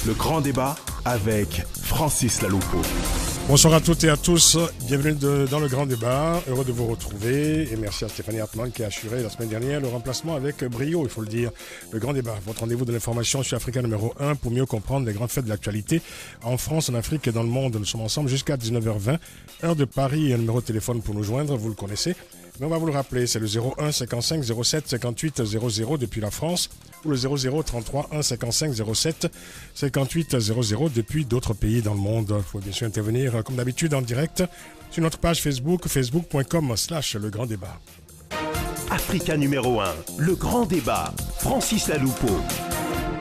Le grand débat avec Francis Laloupo. Bonsoir à toutes et à tous, bienvenue dans le grand débat, heureux de vous retrouver et merci à Stéphanie Hartmann qui a assuré la semaine dernière le remplacement avec brio, il faut le dire. Le grand débat, votre rendez-vous de l'information sur Africa numéro 1 pour mieux comprendre les grandes fêtes de l'actualité en France, en Afrique et dans le monde. Nous sommes ensemble jusqu'à 19h20, heure de Paris, un numéro de téléphone pour nous joindre, vous le connaissez. Mais on va vous le rappeler, c'est le 01 55 07 58 00 depuis la France ou le 00 33 1 55 07 58 00 depuis d'autres pays dans le monde. Il faut bien sûr intervenir comme d'habitude en direct sur notre page Facebook, facebook.com/le grand débat. Africa numéro 1, le grand débat, Francis Laloupo.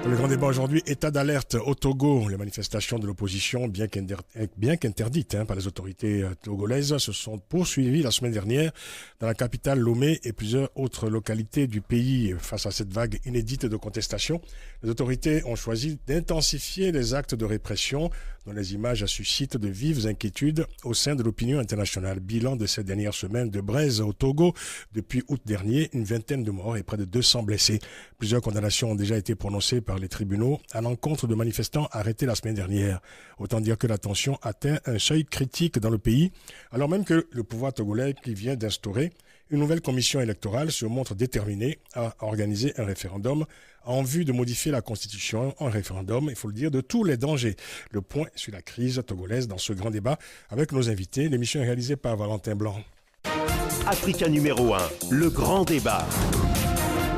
Le grand débat aujourd'hui, état d'alerte au Togo. Les manifestations de l'opposition, bien qu'interdites par les autorités togolaises, se sont poursuivies la semaine dernière dans la capitale Lomé et plusieurs autres localités du pays. Face à cette vague inédite de contestation, les autorités ont choisi d'intensifier les actes de répression dont les images suscitent de vives inquiétudes au sein de l'opinion internationale. Bilan de ces dernières semaines de braise au Togo. Depuis août dernier, une vingtaine de morts et près de 200 blessés. Plusieurs condamnations ont déjà été prononcées par les tribunaux à l'encontre de manifestants arrêtés la semaine dernière. Autant dire que la tension atteint un seuil critique dans le pays, alors même que le pouvoir togolais qui vient d'instaurer une nouvelle commission électorale se montre déterminée à organiser un référendum en vue de modifier la constitution, un référendum, il faut le dire, de tous les dangers. Le point sur la crise togolaise dans ce grand débat avec nos invités. L'émission est réalisée par Valentin Blanc. Africa numéro 1, le grand débat.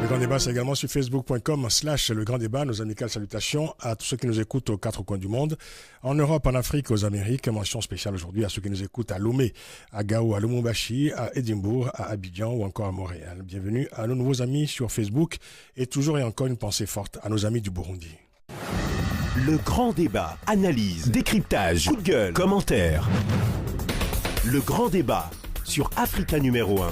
Le grand débat, c'est également sur facebook.com/le grand débat. Nos amicales salutations à tous ceux qui nous écoutent aux quatre coins du monde, en Europe, en Afrique, aux Amériques. Mention spéciale aujourd'hui à ceux qui nous écoutent à Lomé, à Gao, à Lubumbashi, à Édimbourg, à Abidjan ou encore à Montréal. Bienvenue à nos nouveaux amis sur Facebook et toujours et encore une pensée forte à nos amis du Burundi. Le grand débat, analyse, décryptage, coup de gueule, commentaires. Le grand débat sur Africa numéro 1.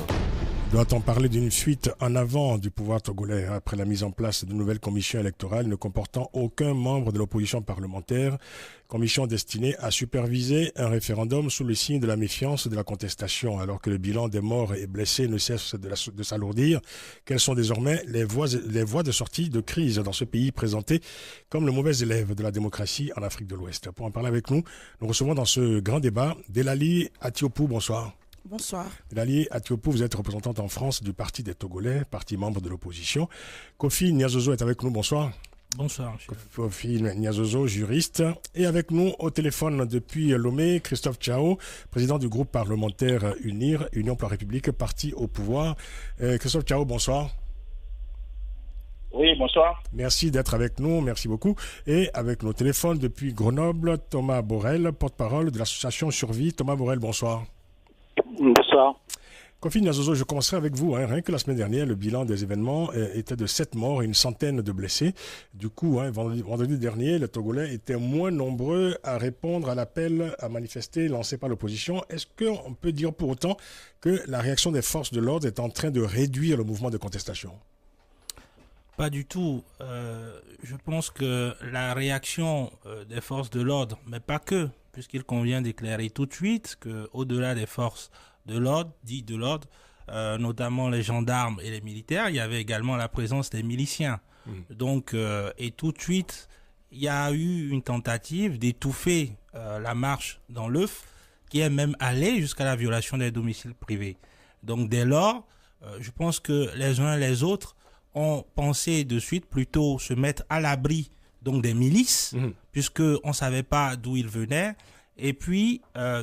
Doit-on parler d'une fuite en avant du pouvoir togolais après la mise en place de nouvelles commissions électorales ne comportant aucun membre de l'opposition parlementaire, commission destinée à superviser un référendum sous le signe de la méfiance et de la contestation, alors que le bilan des morts et blessés ne cesse de s'alourdir? Quelles sont désormais les voies de sortie de crise dans ce pays présenté comme le mauvais élève de la démocratie en Afrique de l'Ouest? Pour en parler avec nous, nous recevons dans ce grand débat Delali Atiopou, bonsoir. Bonsoir. Delali Atiopou, vous êtes représentante en France du Parti des Togolais, parti membre de l'opposition. Kofi Niazozo est avec nous, bonsoir. Bonsoir. Kofi Niazozo, juriste. Et avec nous au téléphone depuis Lomé, Christophe Tchao, président du groupe parlementaire UNIR, Union pour la République, parti au pouvoir. Christophe Tchao, bonsoir. Oui, bonsoir. Merci d'être avec nous, merci beaucoup. Et avec nos téléphones depuis Grenoble, Thomas Borel, porte-parole de l'association Survie. Thomas Borel, bonsoir. Bonsoir. Kofi Niazozo, je commencerai avec vous. Rien que la semaine dernière, le bilan des événements était de 7 morts et une centaine de blessés. Du coup, vendredi dernier, les Togolais étaient moins nombreux à répondre à l'appel à manifester lancé par l'opposition. Est-ce qu'on peut dire pour autant que la réaction des forces de l'ordre est en train de réduire le mouvement de contestation? Pas du tout. Je pense que la réaction des forces de l'ordre, mais pas que, puisqu'il convient d'éclairer tout de suite qu'au-delà des forces de l'ordre, notamment les gendarmes et les militaires, il y avait également la présence des miliciens. Donc, et tout de suite, il y a eu une tentative d'étouffer la marche dans l'œuf, qui est même allée jusqu'à la violation des domiciles privés. Donc, dès lors, je pense que les uns et les autres ont pensé de suite plutôt se mettre à l'abri donc des milices, puisqu'on ne savait pas d'où ils venaient. Et puis,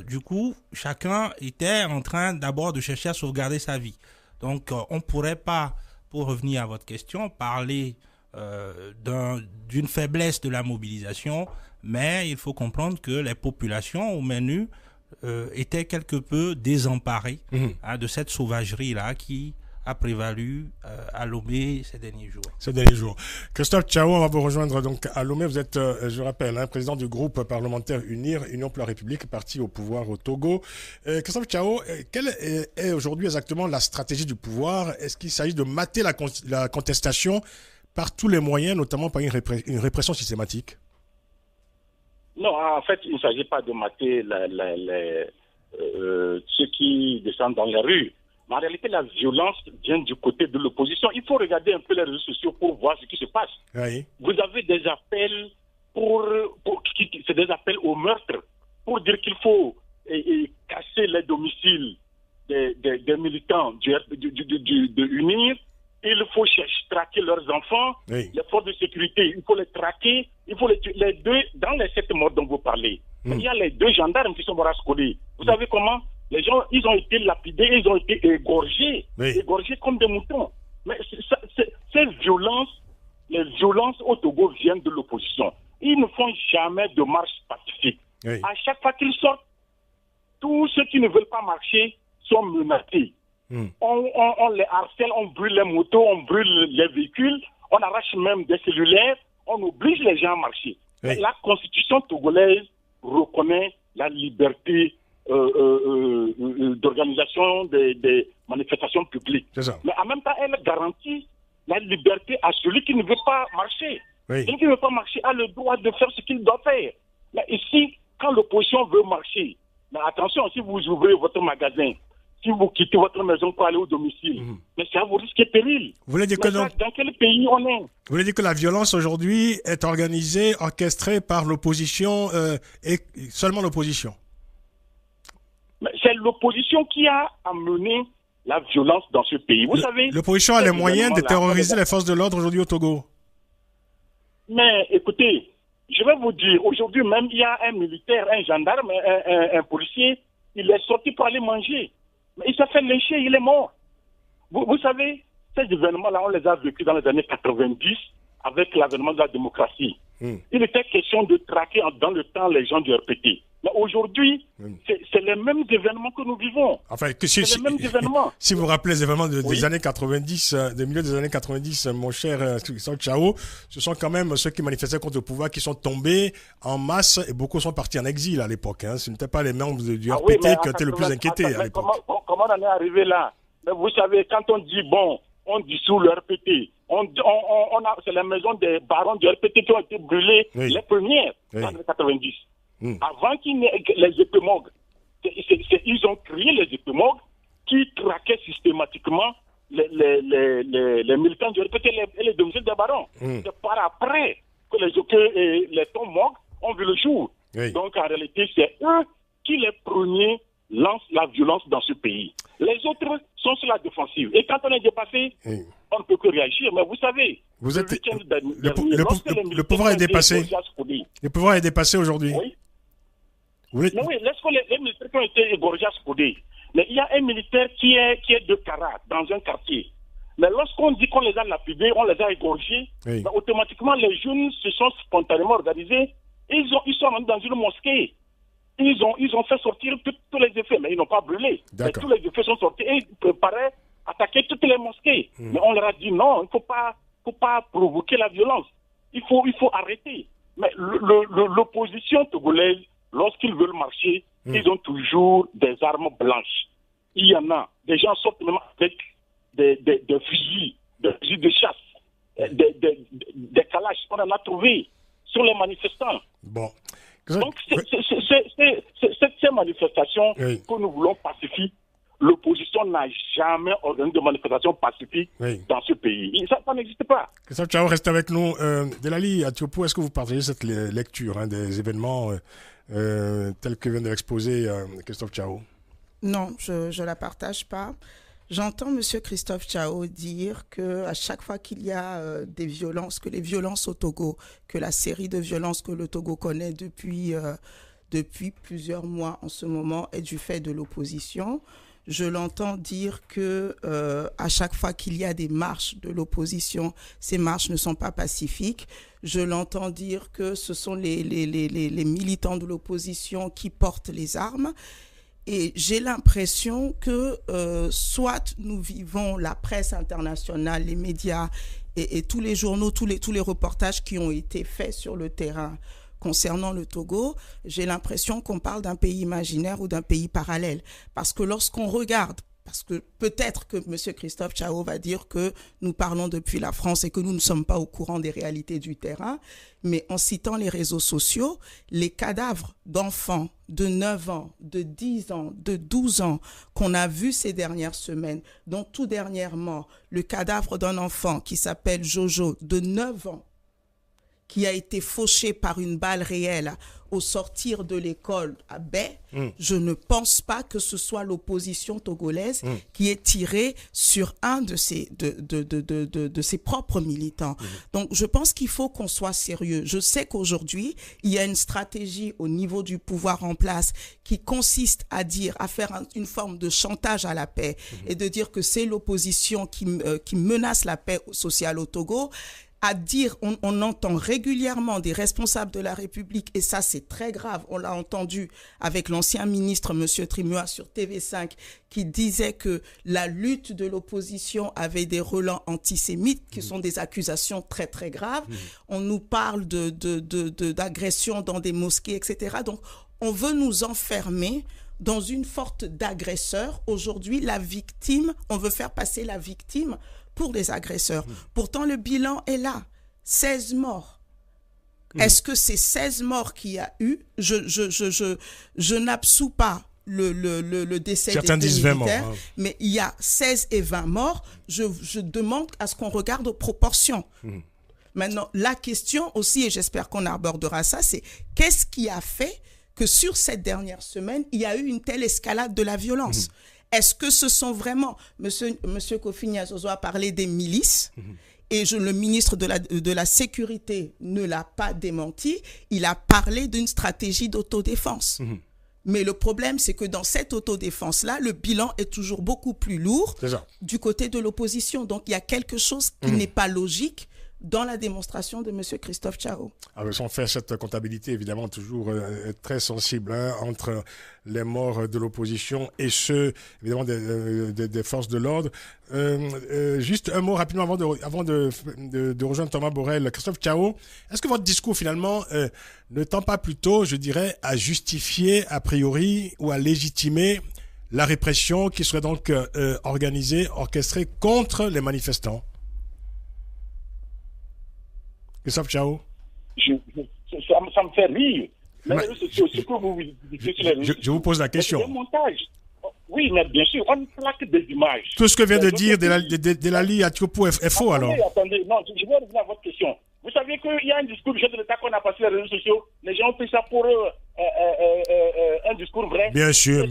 du coup, chacun était en train d'abord de chercher à sauvegarder sa vie. Donc, on ne pourrait pas, pour revenir à votre question, parler d'une faiblesse de la mobilisation, mais il faut comprendre que les populations au menu étaient quelque peu désemparées de cette sauvagerie-là qui a prévalu à Lomé ces derniers jours. Christophe Tchao, on va vous rejoindre donc à Lomé. Vous êtes, je rappelle, président du groupe parlementaire UNIR, Union pour la République, parti au pouvoir au Togo. Christophe Tchao, quelle est aujourd'hui exactement la stratégie du pouvoir? Est-ce qu'il s'agit de mater la contestation par tous les moyens, notamment par une répression systématique? Non, en fait, il ne s'agit pas de mater ceux qui descendent dans les rues. Mais en réalité, la violence vient du côté de l'opposition. Il faut regarder un peu les réseaux sociaux pour voir ce qui se passe. Oui. Vous avez des appels c'est des appels au meurtre, pour dire qu'il faut casser les domiciles des militants de UNIR. Il faut traquer leurs enfants, oui. Les forces de sécurité, il faut les traquer, il faut les deux, dans les 7 morts dont vous parlez. Il y a les 2 gendarmes qui sont morts à Skodé. Vous savez comment? Les gens, ils ont été lapidés, ils ont été égorgés, égorgés comme des moutons. Mais ces violences, les violences au Togo viennent de l'opposition. Ils ne font jamais de marche pacifique. Oui. À chaque fois qu'ils sortent, tous ceux qui ne veulent pas marcher sont menacés. On les harcèle, on brûle les motos, on brûle les véhicules, on arrache même des cellulaires, on oblige les gens à marcher. Oui. La constitution togolaise reconnaît la liberté d'organisation des manifestations publiques. C'est ça. Mais en même temps, elle garantit la liberté à celui qui ne veut pas marcher. Oui. Celui qui ne veut pas marcher a le droit de faire ce qu'il doit faire. Mais ici, quand l'opposition veut marcher, mais attention, si vous ouvrez votre magasin, si vous quittez votre maison pour aller au domicile, mais ça vous risque péril. Vous voulez dire que dans quel pays on est? Vous voulez dire que la violence aujourd'hui est organisée, orchestrée par l'opposition et seulement l'opposition? Mais c'est l'opposition qui a amené la violence dans ce pays. Vous savez, l'opposition a les moyens de terroriser les forces de l'ordre aujourd'hui au Togo. Mais écoutez, je vais vous dire, aujourd'hui même, il y a un militaire, un gendarme, un policier, il est sorti pour aller manger. Mais il s'est fait lyncher, il est mort. Vous savez, ces événements-là, on les a vécus dans les années 90 avec l'avènement de la démocratie. Il était question de traquer dans le temps les gens du RPT. Mais aujourd'hui, c'est les mêmes événements que nous vivons. Enfin, c'est les mêmes événements. Si vous rappelez les événements des années 90, des milieux des années 90, mon cher Christophe Tchao, ce sont quand même ceux qui manifestaient contre le pouvoir qui sont tombés en masse et beaucoup sont partis en exil à l'époque. Hein. Ce n'étaient pas les membres du RPT qui étaient le plus inquiétés à l'époque. Comment on en est arrivé là? Mais vous savez, quand on dit, bon, on dissout le RPT, c'est la maison des barons du RPT qui ont été brûlés, les premières, dans les années 90. Avant qu'il n'y ait les épémogues, ils ont créé les épémogues qui traquaient systématiquement les militants du RPT et les domiciles des barons. C'est par après que les Tomogues ont vu le jour. Donc en réalité, c'est eux qui les premiers lancent la violence dans ce pays. Les autres sont sur la défensive. Et quand on est dépassé, on ne peut que réagir. Mais vous savez, le pouvoir est dépassé. Le pouvoir est dépassé aujourd'hui. Oui, laisse-moi les militaires qui ont été égorgés à Skodé. Mais il y a un militaire qui est de Kara, dans un quartier. Mais lorsqu'on dit qu'on les a lapidés, on les a égorgés, automatiquement les jeunes se sont spontanément organisés. Ils sont rentrés dans une mosquée. Ils ont fait sortir tous les effets, mais ils n'ont pas brûlé. Mais tous les effets sont sortis et ils préparaient à attaquer toutes les mosquées. Mais on leur a dit non, il ne faut pas provoquer la violence. Il faut arrêter. Mais l'opposition togolaise, lorsqu'ils veulent marcher, ils ont toujours des armes blanches. Il y en a. Des gens sortent même avec des fusils de chasse, des calaches. On en a trouvé sur les manifestants. Bon. Donc, ces manifestations que nous voulons pacifiques, l'opposition n'a jamais organisé de manifestation pacifique dans ce pays. Ça n'existe pas. Christophe Tchao, reste avec nous. Delali Atiopou, est-ce que vous partagez cette lecture des événements tels que vient de l'exposer Christophe Tchao? Non, je ne la partage pas. J'entends M. Christophe Tchao dire qu'à chaque fois qu'il y a des violences, que les violences au Togo, que la série de violences que le Togo connaît depuis plusieurs mois en ce moment est du fait de l'opposition. Je l'entends dire que à chaque fois qu'il y a des marches de l'opposition, ces marches ne sont pas pacifiques. Je l'entends dire que ce sont les militants de l'opposition qui portent les armes. Et j'ai l'impression que soit nous vivons la presse internationale, les médias et tous les journaux, tous les reportages qui ont été faits sur le terrain concernant le Togo, j'ai l'impression qu'on parle d'un pays imaginaire ou d'un pays parallèle. Parce que lorsqu'on regarde, parce que peut-être que M. Christophe Tchao va dire que nous parlons depuis la France et que nous ne sommes pas au courant des réalités du terrain, mais en citant les réseaux sociaux, les cadavres d'enfants de 9 ans, de 10 ans, de 12 ans qu'on a vus ces dernières semaines, dont tout dernièrement, le cadavre d'un enfant qui s'appelle Jojo de 9 ans, qui a été fauché par une balle réelle au sortir de l'école à Baie, je ne pense pas que ce soit l'opposition togolaise qui ait tiré sur un de ses propres militants. Donc, je pense qu'il faut qu'on soit sérieux. Je sais qu'aujourd'hui, il y a une stratégie au niveau du pouvoir en place qui consiste à faire une forme de chantage à la paix et de dire que c'est l'opposition qui menace la paix sociale au Togo. À dire, on entend régulièrement des responsables de la République, et ça c'est très grave, on l'a entendu avec l'ancien ministre M. Trimua sur TV5, qui disait que la lutte de l'opposition avait des relents antisémites, qui sont des accusations très très graves. On nous parle d'agressions dans des mosquées, etc. Donc on veut nous enfermer dans une forte d'agresseurs. Aujourd'hui, la victime, on veut faire passer la victime pour les agresseurs. Pourtant, le bilan est là. 16 morts. Est-ce que c'est 16 morts qu'il y a eu? Je n'absous pas le décès certains des disent 20 militaires, morts, mais il y a 16 et 20 morts. Je demande à ce qu'on regarde aux proportions. Maintenant, la question aussi, et j'espère qu'on abordera ça, c'est qu'est-ce qui a fait que sur cette dernière semaine, il y a eu une telle escalade de la violence? Est-ce que ce sont vraiment... Monsieur Kofi Nyazozo a parlé des milices, et le ministre de la Sécurité ne l'a pas démenti. Il a parlé d'une stratégie d'autodéfense. Mais le problème, c'est que dans cette autodéfense-là, le bilan est toujours beaucoup plus lourd du côté de l'opposition. Donc, il y a quelque chose qui n'est pas logique dans la démonstration de M. Christophe Tchao. Alors, on fait cette comptabilité, évidemment, toujours très sensible entre les morts de l'opposition et ceux, évidemment, des forces de l'ordre. Juste un mot rapidement avant de rejoindre Thomas Borrell. Christophe Tchao, est-ce que votre discours, finalement, ne tend pas plutôt, je dirais, à justifier, a priori, ou à légitimer la répression qui serait donc organisée, orchestrée contre les manifestants? Christophe Tchao. Ça me fait rire. Je vous pose la question. Oui, mais bien sûr, on plaque des images. Tout ce que vient de dire Delali Atiopou est faux, alors. Attendez, non, je vais revenir à votre question. Vous savez qu'il y a un discours du chef de l'État qu'on a passé sur les réseaux sociaux. Les gens ont pris ça pour un discours vrai. Bien sûr.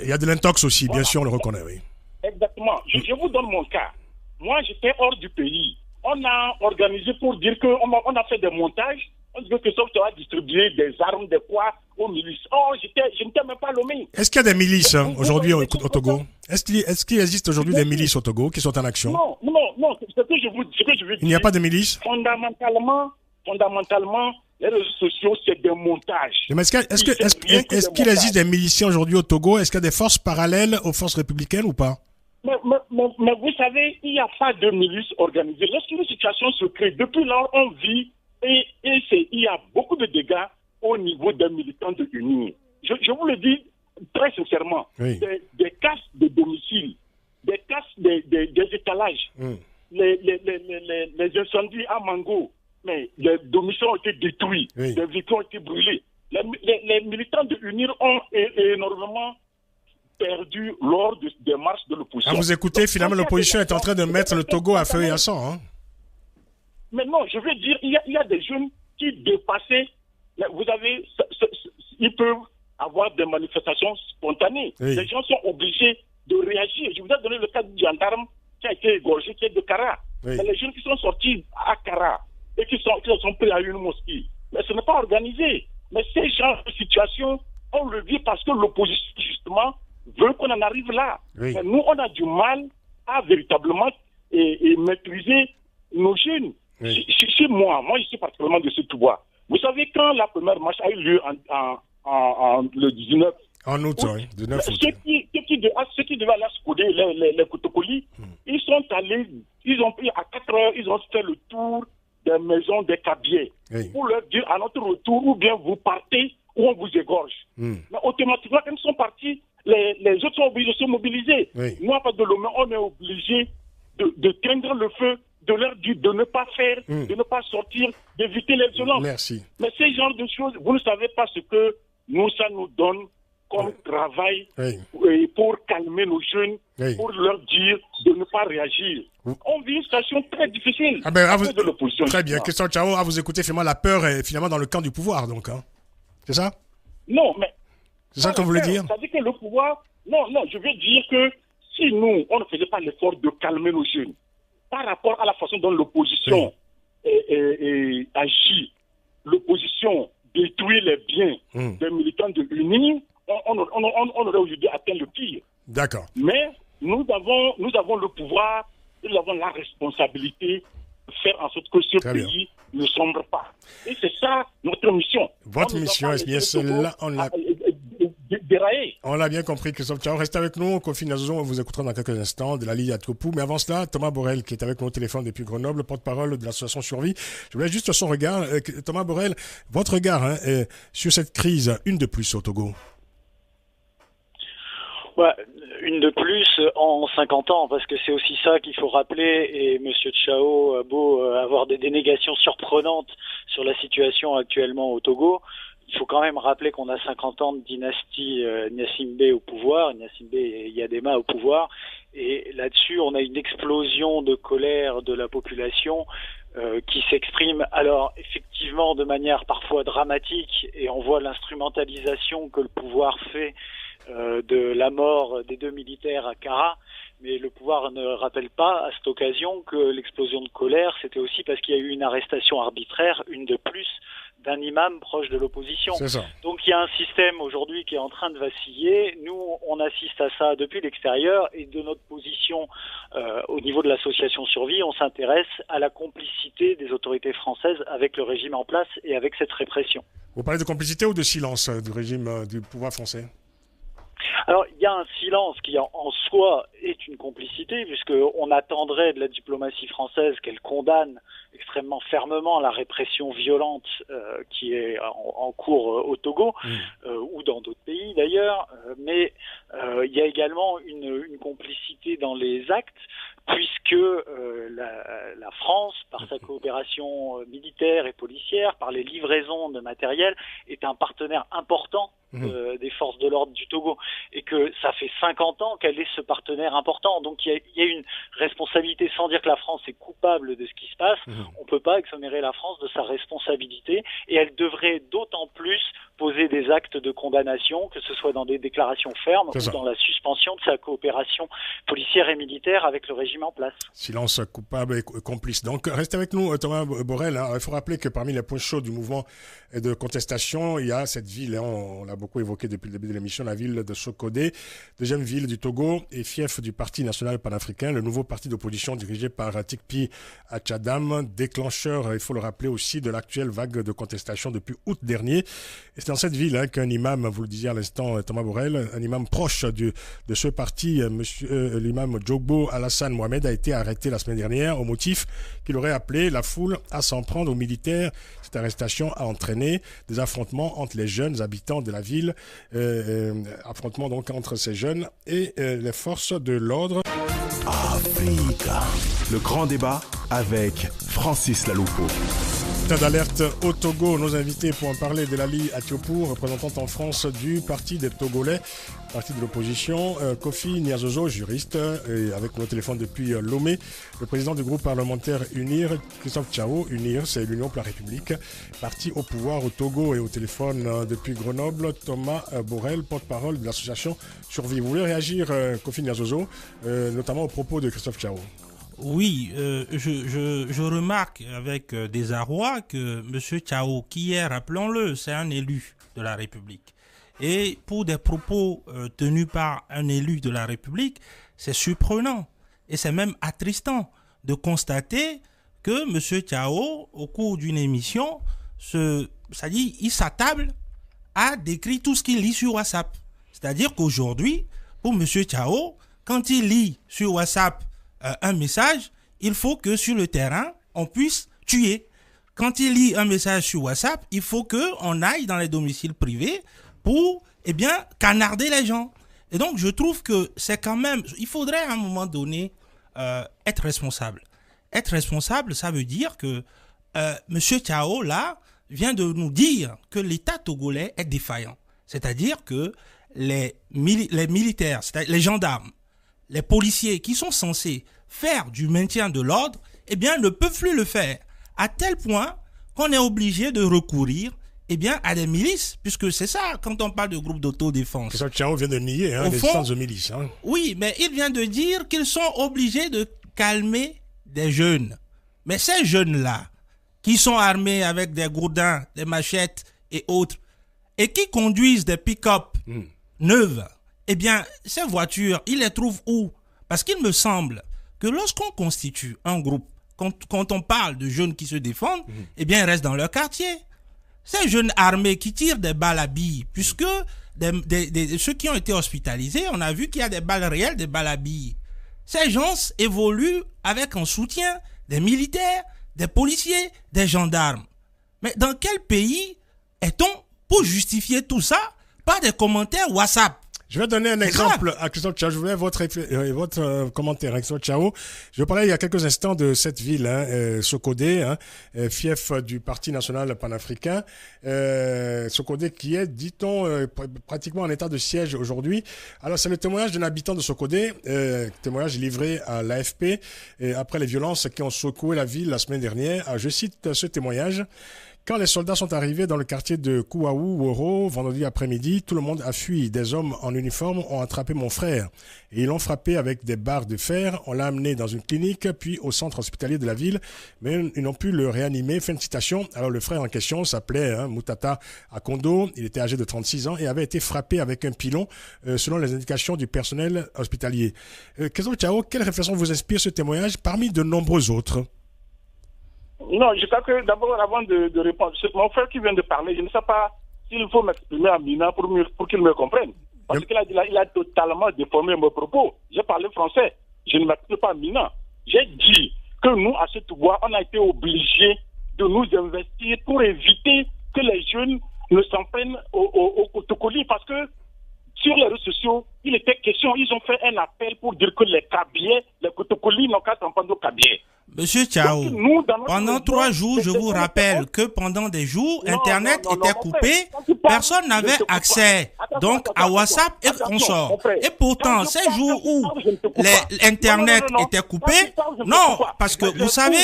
Il y a de l'intox aussi, bien sûr, on le reconnaît, oui. Exactement. Je vous donne mon cas. Moi, j'étais hors du pays. On a organisé pour dire qu'on a fait des montages. On dit que Christophe a distribué des armes, des poids aux milices. Oh, je n'étais même pas Lomé. Est-ce qu'il y a des milices aujourd'hui au Togo? Est-ce qu'il existe aujourd'hui des milices au Togo qui sont en action? Non. C'est ce que je veux dire. Il n'y a pas de milices? Fondamentalement, les réseaux sociaux, c'est des montages. Mais est-ce qu'il existe des miliciens aujourd'hui au Togo? Est-ce qu'il y a des forces parallèles aux forces républicaines ou pas? Mais vous savez, il n'y a pas de milice organisée. Lorsqu'une situation se crée, depuis là, on vit et il y a beaucoup de dégâts au niveau des militants de l'UNIR. Je vous le dis très sincèrement. Oui. Des casses de domicile, des casses des étalages, les incendies à Mango, mais les domiciles ont été détruits, les véhicules ont été brûlés. Les militants de l'UNIR ont énormément perdu lors des marches de l'opposition. Vous écoutez, finalement, l'opposition est en train de mettre le Togo à feu et à sang. Mais non, je veux dire, il y a des jeunes qui dépassaient. Vous avez, ils peuvent avoir des manifestations spontanées. Oui. Les gens sont obligés de réagir. Je vous ai donné le cas du gendarme qui a été égorgé, qui est de Kara. Oui. Mais les jeunes qui sont sortis à Kara et qui sont pris à une mosquée, mais ce n'est pas organisé. Mais ces genres de situations, on le vit parce que l'opposition, justement, veut qu'on en arrive là. Oui. Mais nous, on a du mal à véritablement maîtriser nos jeunes. Oui. Chez moi, je suis particulièrement de ce Touba. Vous savez, quand la première marche a eu lieu le 19 en août, oui, 19 août. Ceux qui devaient aller scouder les Kotokolis, ils sont allés, ils ont pris à 4 heures, ils ont fait le tour des maisons des cabiers pour leur dire à notre retour, ou bien vous partez ou on vous égorge. Mais automatiquement, quand ils sont partis, les autres sont obligés de se mobiliser. Nous, à part de l'homme, on est obligé d'éteindre le feu, de leur dire de ne pas faire, de ne pas sortir, d'éviter les violences. Merci. Mais ces genres de choses, vous ne savez pas ce que ça nous donne qu'on travaille pour calmer nos jeunes, pour leur dire de ne pas réagir. On vit une situation très difficile de l'opposition. Très bien. Christophe Tchao, à vous écouter, finalement, la peur est finalement dans le camp du pouvoir, donc. Hein. C'est ça? Non, mais... C'est ça que vous voulez dire? Ça veut dire que le pouvoir... Non, je veux dire que si nous, on ne faisait pas l'effort de calmer nos jeunes, par rapport à la façon dont l'opposition agit, l'opposition détruit les biens des militants de l'UNI, on aurait aujourd'hui atteint le pire. D'accord. Mais nous avons le pouvoir, nous avons la responsabilité de faire en sorte que ce pays ne sombre pas. Et c'est ça notre mission. Votre mission est bien celle-là. On l'a bien compris, Christophe Tchao. Restez avec nous. Kofi Nyazozo, on vous écoutera dans quelques instants de la Ligue à Teaupour. Mais avant cela, Thomas Borel, qui est avec nous au téléphone depuis Grenoble, porte-parole de l'association Survie. Je voulais juste son regard. Thomas Borel, votre regard sur cette crise, une de plus au Togo. Ouais, une de plus en 50 ans, parce que c'est aussi ça qu'il faut rappeler, et M. Tchao a beau avoir des dénégations surprenantes sur la situation actuellement au Togo, il faut quand même rappeler qu'on a 50 ans de dynastie Gnassingbé au pouvoir, Gnassingbé et Yadema au pouvoir, et là-dessus on a une explosion de colère de la population qui s'exprime alors effectivement de manière parfois dramatique, et on voit l'instrumentalisation que le pouvoir fait de la mort des 2 militaires à Kara, mais le pouvoir ne rappelle pas à cette occasion que l'explosion de colère, c'était aussi parce qu'il y a eu une arrestation arbitraire, une de plus, d'un imam proche de l'opposition. Donc il y a un système aujourd'hui qui est en train de vaciller. Nous, on assiste à ça depuis l'extérieur, et de notre position au niveau de l'association Survie, on s'intéresse à la complicité des autorités françaises avec le régime en place et avec cette répression. Vous parlez de complicité ou de silence du régime du pouvoir français? Alors, il y a un silence qui en soi est une complicité, puisqu'on attendrait de la diplomatie française qu'elle condamne extrêmement fermement la répression violente qui est en cours au Togo, ou dans d'autres pays d'ailleurs, mais il y a également une complicité dans les actes, puisque la France, par sa coopération militaire et policière, par les livraisons de matériel, est un partenaire important des forces de l'ordre du Togo, et que ça fait 50 ans qu'elle est ce partenaire important. Donc il y a une responsabilité, sans dire que la France est coupable de ce qui se passe, on peut pas exonérer la France de sa responsabilité, et elle devrait d'autant plus poser des actes de condamnation, que ce soit dans des déclarations fermes ou dans la suspension de sa coopération policière et militaire avec le régime en place. Silence coupable et complice. Donc restez avec nous, Thomas Borel. Il faut rappeler que parmi les points chauds du mouvement de contestation, il y a cette ville, on l'a beaucoup évoqué depuis le début de l'émission, la ville de Sokodé, deuxième ville du Togo et fief du Parti national panafricain, le nouveau parti d'opposition dirigé par Tikpi Achadam, déclencheur, il faut le rappeler aussi, de l'actuelle vague de contestation depuis août dernier. Et c'est dans cette ville qu'un imam, vous le disiez à l'instant, Thomas Borel, un imam proche de ce parti, l'imam Djogbo Alassane Mohamed, a été arrêté la semaine dernière au motif qu'il aurait appelé la foule à s'en prendre aux militaires. Cette arrestation a entraîné des affrontements entre les jeunes habitants de la ville, affrontements donc entre ces jeunes et les forces de l'ordre. Africa, le grand débat avec Francis Laloupo. État d'alerte au Togo. Nos invités pour en parler de Lali Atiopour, représentante en France du Parti des Togolais, parti de l'opposition. Kofi Nyazozo, juriste, et avec nos téléphones depuis Lomé. Le président du groupe parlementaire UNIR, Christophe Tchao. UNIR, c'est l'Union pour la République. Parti au pouvoir au Togo, et au téléphone depuis Grenoble, Thomas Borel, porte-parole de l'association Survie. Vous voulez réagir, Kofi Nyazozo, notamment au propos de Christophe Tchao? Oui, je remarque avec désarroi que M. Tchao, qui est, rappelons-le, c'est un élu de la République. Et pour des propos tenus par un élu de la République, c'est surprenant et c'est même attristant de constater que M. Tchao, au cours d'une émission, il s'attable à décrire tout ce qu'il lit sur WhatsApp. C'est-à-dire qu'aujourd'hui, pour M. Tchao, quand il lit sur WhatsApp un message, il faut que sur le terrain, on puisse tuer. Quand il lit un message sur WhatsApp, il faut qu'on aille dans les domiciles privés pour, canarder les gens. Et donc, je trouve que c'est quand même... Il faudrait à un moment donné être responsable. Être responsable, ça veut dire que M. Tchao, là, vient de nous dire que l'État togolais est défaillant. C'est-à-dire que les militaires, c'est-à-dire les gendarmes, les policiers qui sont censés faire du maintien de l'ordre, eh bien, ne peuvent plus le faire. À tel point qu'on est obligé de recourir à des milices, puisque c'est ça, quand on parle de groupe d'autodéfense. Christophe Tchao vient de nier l'existence de milices. Oui, mais il vient de dire qu'ils sont obligés de calmer des jeunes. Mais ces jeunes-là, qui sont armés avec des gourdins, des machettes et autres, et qui conduisent des pick-up neuves, eh bien, ces voitures, ils les trouvent où? Parce qu'il me semble que lorsqu'on constitue un groupe, quand on parle de jeunes qui se défendent, eh bien, ils restent dans leur quartier. Ces jeunes armés qui tirent des balles à billes, puisque ceux qui ont été hospitalisés, on a vu qu'il y a des balles réelles, des balles à billes. Ces gens évoluent avec un soutien des militaires, des policiers, des gendarmes. Mais dans quel pays est-on pour justifier tout ça par des commentaires WhatsApp? Je vais donner un exemple à Christophe Tchao. Je voulais votre commentaire, Christophe Tchao. Je parlais il y a quelques instants de cette ville, Sokodé, fief du Parti national panafricain. Sokodé qui est, dit-on, pratiquement en état de siège aujourd'hui. Alors, c'est le témoignage d'un habitant de Sokodé, témoignage livré à l'AFP après les violences qui ont secoué la ville la semaine dernière. Alors, je cite ce témoignage. Quand les soldats sont arrivés dans le quartier de Kouaou, Woro, vendredi après-midi, tout le monde a fui. Des hommes en uniforme ont attrapé mon frère et ils l'ont frappé avec des barres de fer. On l'a amené dans une clinique, puis au centre hospitalier de la ville, mais ils n'ont pu le réanimer. Fin de citation. Alors le frère en question s'appelait Moutata Akondo. Il était âgé de 36 ans et avait été frappé avec un pilon selon les indications du personnel hospitalier. Christophe Tchao, quelle réflexion vous inspire ce témoignage parmi de nombreux autres? Non, je crois que d'abord, avant de répondre, c'est mon frère qui vient de parler. Je ne sais pas s'il faut m'exprimer en mina pour qu'il me comprenne. Parce qu'il a totalement déformé mes propos. J'ai parlé français. Je ne m'exprime pas en mina. J'ai dit que nous, à cette voie, on a été obligés de nous investir pour éviter que les jeunes ne s'en prennent au Kotokoli. Parce que sur les réseaux sociaux, il était question, ils ont fait un appel pour dire que les Kabyais, les Kotokoli n'ont qu'à s'en prendre aux Kabyais. Monsieur Tchao, pendant 3 jours, je vous rappelle que pendant des jours, Internet était coupé, personne n'avait accès donc à WhatsApp et consorts. Et pourtant, ces jours où l'Internet était coupé, non, parce que vous savez,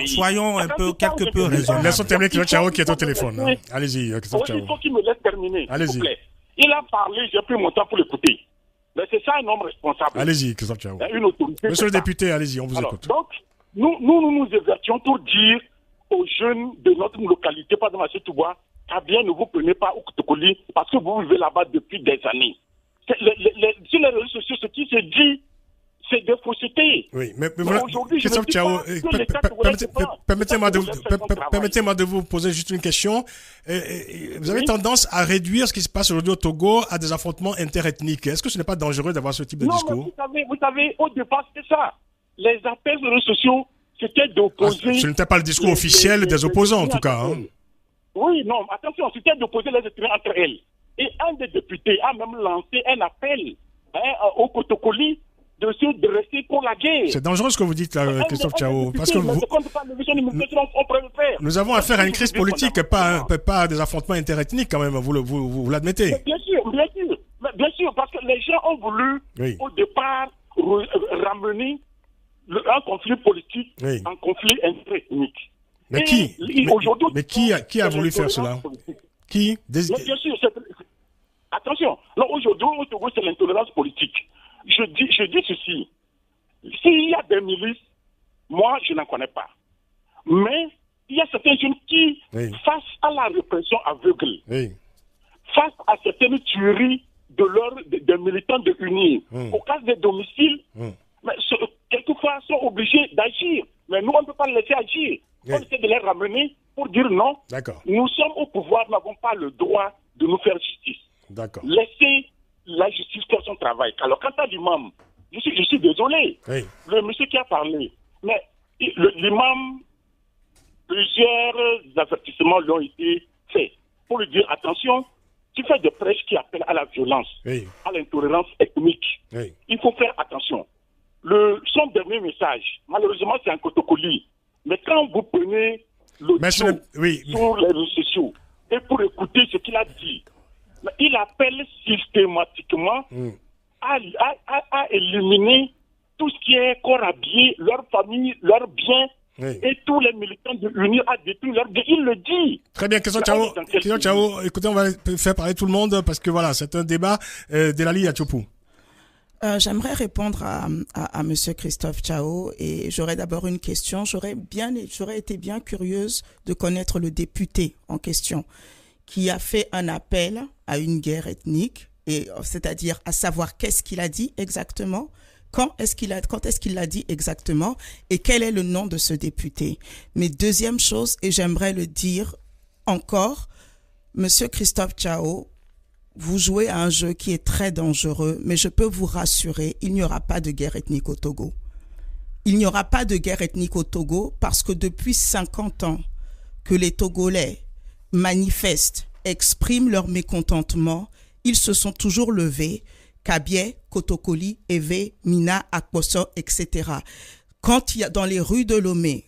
soyons un peu, quelque peu raisonnables. Laissons terminer Christophe Tchao qui est au téléphone. Allez-y, Christophe Tchao. Il faut qu'il me laisse terminer. Allez-y. Il a parlé, j'ai pris mon temps pour l'écouter. Mais c'est ça un homme responsable. Allez-y, Christophe Tchao. Une autorité. Monsieur le député, allez-y, on vous écoute. Donc, nous évertions pour dire aux jeunes de notre localité, pas dans la Touba, bien ne vous prenez pas au Kotokoli parce que vous vivez là-bas depuis des années. Sur les réseaux sociaux, ce qui se dit, c'est des faussetés. Oui, mais voilà, Christophe Tchao, permettez-moi de vous poser juste une question. Vous avez tendance à réduire ce qui se passe aujourd'hui au Togo à des affrontements interethniques. Est-ce que ce n'est pas dangereux d'avoir ce type de discours? Vous savez, au départ, c'était ça. Les appels de réseaux sociaux, c'était d'opposer... ce n'était pas le discours officiel des opposants, en tout cas. Oui, non, attention, c'était d'opposer les ethnies entre elles. Et un des députés a même lancé un appel au Kotokoli de se dresser pour la guerre. C'est dangereux ce que vous dites là, Christophe Tchao, parce que nous avons affaire à une crise politique, pas à des affrontements interethniques quand même, vous l'admettez. Bien sûr, parce que les gens ont voulu au départ ramener un conflit politique en conflit interethnique. Mais qui a voulu faire cela? Qui? Bien sûr, attention, aujourd'hui au Togo c'est l'intolérance politique. Je dis ceci. S'il y a des milices, moi, je n'en connais pas. Mais il y a certains jeunes qui, face à la répression aveugle, face à certaines tueries des militants de UNIR, au cas des domiciles, mais quelquefois sont obligés d'agir. Mais nous, on ne peut pas les laisser agir. On essaie de les ramener pour dire non. Nous sommes au pouvoir, nous n'avons pas le droit de nous faire justice. Laissez la justice fait son travail. Alors, quant à l'imam, je suis désolé. Le monsieur qui a parlé, mais l'imam, plusieurs avertissements lui ont été faits pour lui dire attention, tu fais des prêches qui appellent à la violence, à l'intolérance ethnique. Il faut faire attention. Son dernier message, malheureusement, c'est un Kotokoli. Mais quand vous prenez l'audio sur les réseaux sociaux et pour écouter ce qu'il a dit, mais il appelle systématiquement à éliminer tout ce qui est corps habillé, leur famille, leurs biens, et tous les militants de l'Union à détruire leur biens. Il le dit. Très bien, question Chao. Écoutez, on va faire parler tout le monde parce que voilà, c'est un débat. Delali Atchopou. J'aimerais répondre à Monsieur Christophe Chao et j'aurais d'abord une question. J'aurais été bien curieuse de connaître le député en question qui a fait un appel à une guerre ethnique, et c'est-à-dire à savoir qu'est-ce qu'il a dit exactement. Quand est-ce qu'il l'a dit exactement et quel est le nom de ce député? Mais deuxième chose, et j'aimerais le dire encore, Monsieur Christophe Chao, vous jouez à un jeu qui est très dangereux, mais je peux vous rassurer, il n'y aura pas de guerre ethnique au Togo. Il n'y aura pas de guerre ethnique au Togo parce que depuis 50 ans que les Togolais manifestent, expriment leur mécontentement, ils se sont toujours levés. Kabyé, Kotokoli, Evé, Mina, Akposo, etc. Quand dans les rues de Lomé,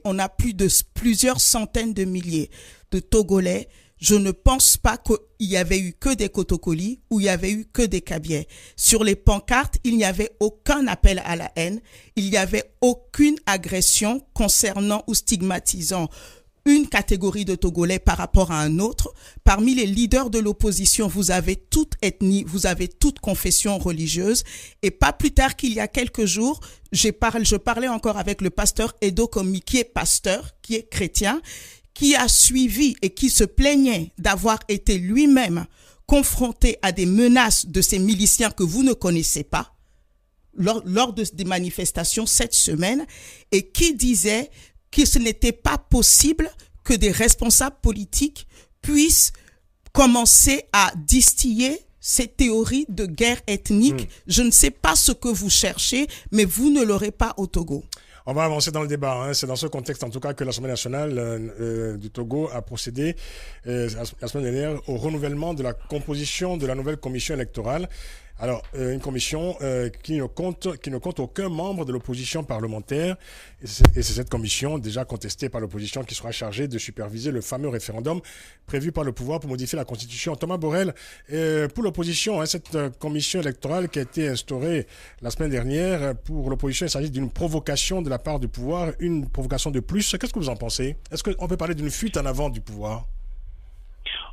on a plusieurs centaines de milliers de Togolais, je ne pense pas qu'il y avait eu que des Kotokoli ou il y avait eu que des Kabyé. Sur les pancartes, il n'y avait aucun appel à la haine, il n'y avait aucune agression concernant ou stigmatisant une catégorie de Togolais par rapport à un autre. Parmi les leaders de l'opposition, vous avez toute ethnie, vous avez toute confession religieuse. Et pas plus tard qu'il y a quelques jours, je parlais encore avec le pasteur Edo Komi, qui est pasteur, qui est chrétien, qui a suivi et qui se plaignait d'avoir été lui-même confronté à des menaces de ces miliciens que vous ne connaissez pas lors des manifestations cette semaine, et qui disait que ce n'était pas possible que des responsables politiques puissent commencer à distiller ces théories de guerre ethnique. Je ne sais pas ce que vous cherchez, mais vous ne l'aurez pas au Togo. On va avancer dans le débat. C'est dans ce contexte, en tout cas, que l'Assemblée nationale du Togo a procédé la semaine dernière au renouvellement de la composition de la nouvelle commission électorale. Alors, une commission qui ne compte aucun membre de l'opposition parlementaire. Et c'est cette commission, déjà contestée par l'opposition, qui sera chargée de superviser le fameux référendum prévu par le pouvoir pour modifier la Constitution. Thomas Borrell, pour l'opposition, cette commission électorale qui a été instaurée la semaine dernière, pour l'opposition, il s'agit d'une provocation de la part du pouvoir, une provocation de plus. Qu'est-ce que vous en pensez? Est-ce qu'on peut parler d'une fuite en avant du pouvoir?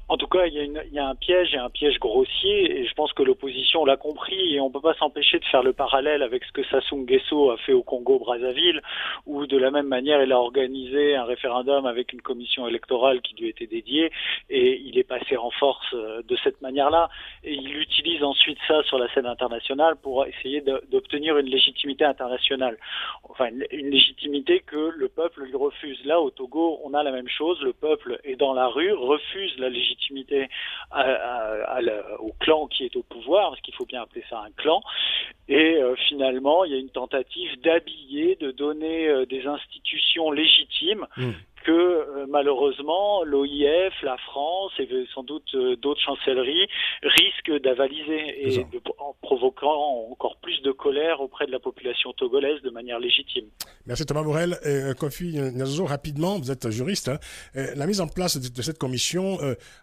En tout cas, il y a un piège grossier, et je pense que l'opposition l'a compris, et on ne peut pas s'empêcher de faire le parallèle avec ce que Sassou Nguesso a fait au Congo-Brazzaville, où de la même manière, il a organisé un référendum avec une commission électorale qui lui était dédiée, et il est passé en force de cette manière-là, et il utilise ensuite ça sur la scène internationale pour essayer d'obtenir une légitimité internationale. Enfin, une légitimité que le peuple lui refuse. Là, au Togo, on a la même chose, le peuple est dans la rue, refuse la légitimité au clan qui est au pouvoir, parce qu'il faut bien appeler ça un clan, et finalement il y a une tentative d'habiller, de donner des institutions légitimes que malheureusement l'OIF, la France et sans doute d'autres chancelleries risquent d'avaliser, et en provoquant encore plus de colère auprès de la population togolaise de manière légitime. Merci Thomas Borrell. Kofi Nyazo, rapidement, vous êtes juriste, la mise en place de cette commission,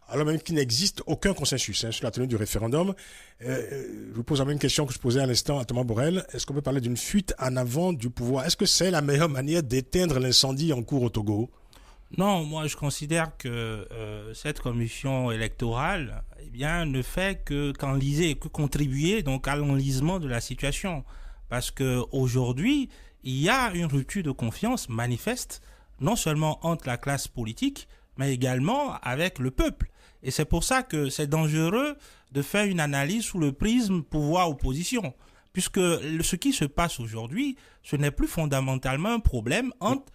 alors même qu'il n'existe aucun consensus sur la tenue du référendum, je vous pose la même question que je posais à l'instant à Thomas Borrell. Est-ce qu'on peut parler d'une fuite en avant du pouvoir? Est-ce que c'est la meilleure manière d'éteindre l'incendie en cours au Togo? Non, moi je considère que cette commission électorale ne fait que contribuer donc à l'enlisement de la situation. Parce qu'aujourd'hui, il y a une rupture de confiance manifeste, non seulement entre la classe politique, mais également avec le peuple. Et c'est pour ça que c'est dangereux de faire une analyse sous le prisme pouvoir-opposition. Puisque ce qui se passe aujourd'hui, ce n'est plus fondamentalement un problème entre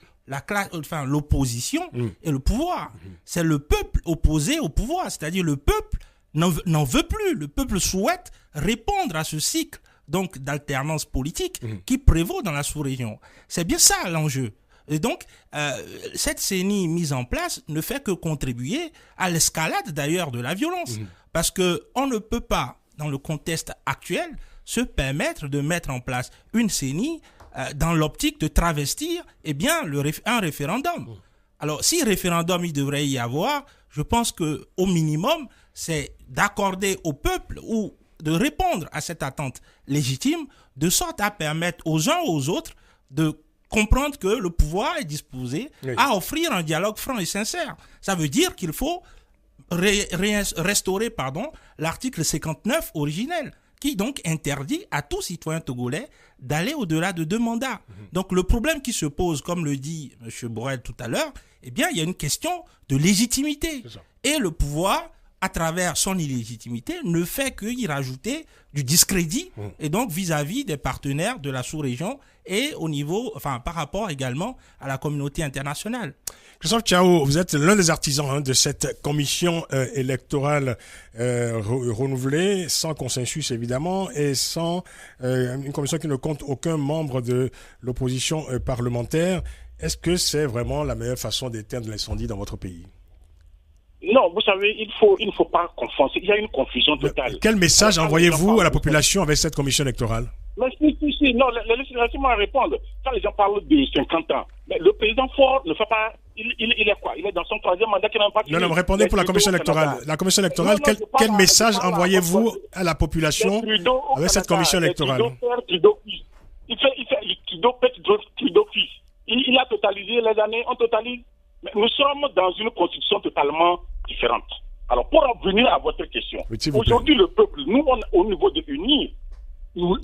l'opposition et le pouvoir. C'est le peuple opposé au pouvoir, c'est-à-dire le peuple n'en veut plus. Le peuple souhaite répondre à ce cycle donc d'alternance politique qui prévaut dans la sous-région. C'est bien ça l'enjeu. Et donc, cette CENI mise en place ne fait que contribuer à l'escalade d'ailleurs de la violence. Parce qu'on ne peut pas, dans le contexte actuel, se permettre de mettre en place une CENI dans l'optique de travestir un référendum. Alors, si référendum il devrait y avoir, je pense qu'au minimum, c'est d'accorder au peuple ou de répondre à cette attente légitime, de sorte à permettre aux uns aux autres de comprendre que le pouvoir est disposé à offrir un dialogue franc et sincère. Ça veut dire qu'il faut restaurer l'article 59 originel, qui donc interdit à tout citoyen togolais d'aller au-delà de 2 mandats. Donc le problème qui se pose, comme le dit M. Borrell tout à l'heure, eh bien il y a une question de légitimité. Et le pouvoir, à travers son illégitimité, ne fait que y rajouter du discrédit, et donc vis-à-vis des partenaires de la sous-région et au niveau, par rapport également à la communauté internationale. Christophe Tchao, vous êtes l'un des artisans de cette commission électorale renouvelée, sans consensus évidemment, et sans une commission qui ne compte aucun membre de l'opposition parlementaire. Est-ce que c'est vraiment la meilleure façon d'éteindre l'incendie dans votre pays? Non, vous savez, il ne faut pas confondre. Il y a une confusion totale. Quel message envoyez-vous à la population avec cette commission électorale? Mais si, non, laissez-moi répondre. Quand les gens parlent de 50 ans, mais le président Ford ne fait pas. Il est quoi? Il est dans son 3e mandat qui n'a pas fini. Non, répondez pour la commission électorale. La commission électorale, quel message envoyez-vous à la population avec cette commission électorale? Il fait Trudeau fils. Il a totalisé les années, on totalise. Mais nous sommes dans une constitution totalement différente. Alors, pour en venir à votre question, aujourd'hui, le peuple, nous, au niveau de l'UNI, nous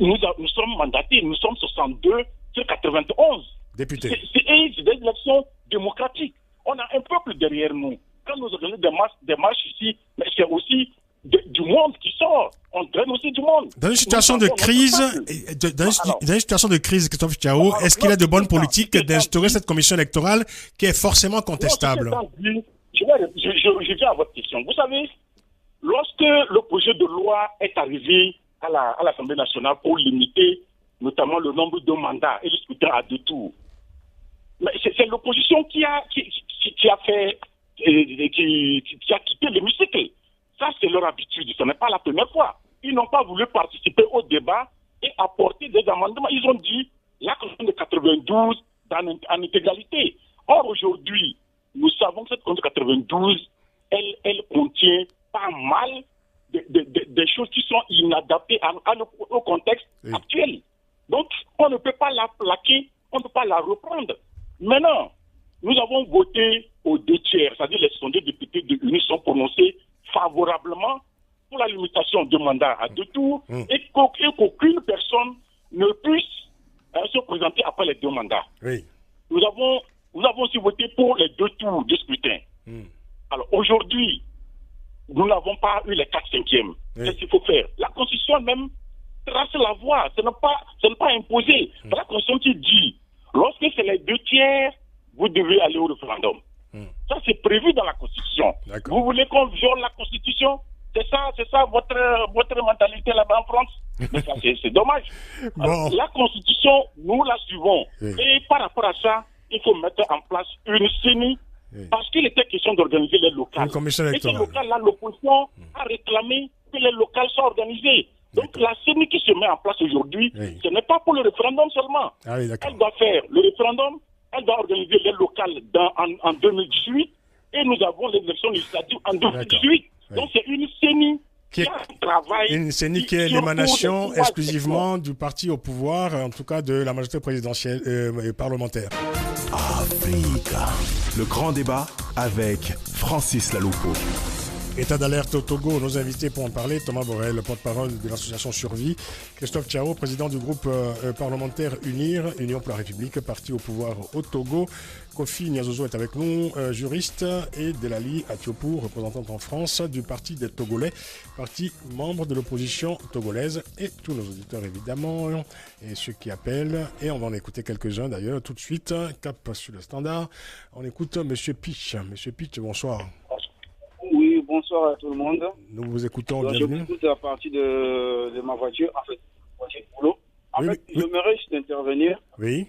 sommes mandatés, nous sommes 62 sur 91. Députés. C'est des élections démocratiques. On a un peuple derrière nous. Quand nous organisons des marches ici, mais c'est aussi du monde qui sort. On draine aussi du monde. Dans une situation de crise, Christophe Tchao, est-ce qu'il y a de bonnes politiques d'instaurer cette commission électorale qui est forcément contestable? Je viens à votre question. Vous savez, lorsque le projet de loi est arrivé à l'Assemblée nationale pour limiter notamment le nombre de mandats et le scrutin à 2 tours, mais c'est l'opposition qui a quitté l'hémicycle. Ça, c'est leur habitude. Ce n'est pas la première fois. Ils n'ont pas voulu participer au débat et apporter des amendements. Ils ont dit la Constitution de 92 en intégralité. Or, aujourd'hui, nous savons que cette Constitution de 92, elle contient pas mal des choses qui sont inadaptées au contexte actuel. Donc, on ne peut pas la plaquer, on ne peut pas la reprendre. Maintenant, nous avons voté aux 2 tiers, c'est-à-dire les 62 députés de l'UNI sont prononcés favorablement pour la limitation de mandat à 2 tours et qu'aucune personne ne puisse se présenter après les 2 mandats. Oui. Nous avons aussi voté pour les 2 tours de scrutin. Alors aujourd'hui, nous n'avons pas eu les 4/5e. Qu'est-ce qu'il faut faire? La Constitution même trace la voie. Ce n'est pas imposé. C'est la Constitution qui dit, lorsque c'est les 2 tiers, vous devez aller au référendum. Ça, c'est prévu dans la Constitution. Vous voulez qu'on viole la Constitution? C'est ça votre mentalité là-bas en France? Mais ça, c'est dommage. Bon. Alors, la Constitution, nous la suivons. Et par rapport à ça, il faut mettre en place une CENI parce qu'il était question d'organiser les locales. Et ces locales-là, l'opposition a réclamé que les locales soient organisées. Donc la CENI qui se met en place aujourd'hui, ce n'est pas pour le référendum seulement. Elle doit faire le référendum, elle doit organiser les locales en 2018 et nous avons les élections législatives en 2018. Donc c'est une CENI qui est l'émanation exclusivement du parti au pouvoir, en tout cas de la majorité présidentielle et parlementaire. Africa. Le grand débat avec Francis Laloupo. État d'alerte au Togo, nos invités pour en parler, Thomas Borrell, le porte-parole de l'association Survie, Christophe Tchao, président du groupe parlementaire UNIR, Union pour la République, parti au pouvoir au Togo. Kofi Niazozo est avec nous, juriste, et Delali Atiopou, représentante en France du Parti des Togolais, parti membre de l'opposition togolaise, et tous nos auditeurs évidemment, et ceux qui appellent, et on va en écouter quelques-uns d'ailleurs tout de suite, cap sur le standard. On écoute Monsieur Pitch. Monsieur Pitch, bonsoir. Oui, bonsoir à tout le monde. Nous vous écoutons, donc, bienvenue. Je vous écoute à partir de ma voiture, en fait, voiture de boulot. En fait, j'aimerais juste intervenir. Oui.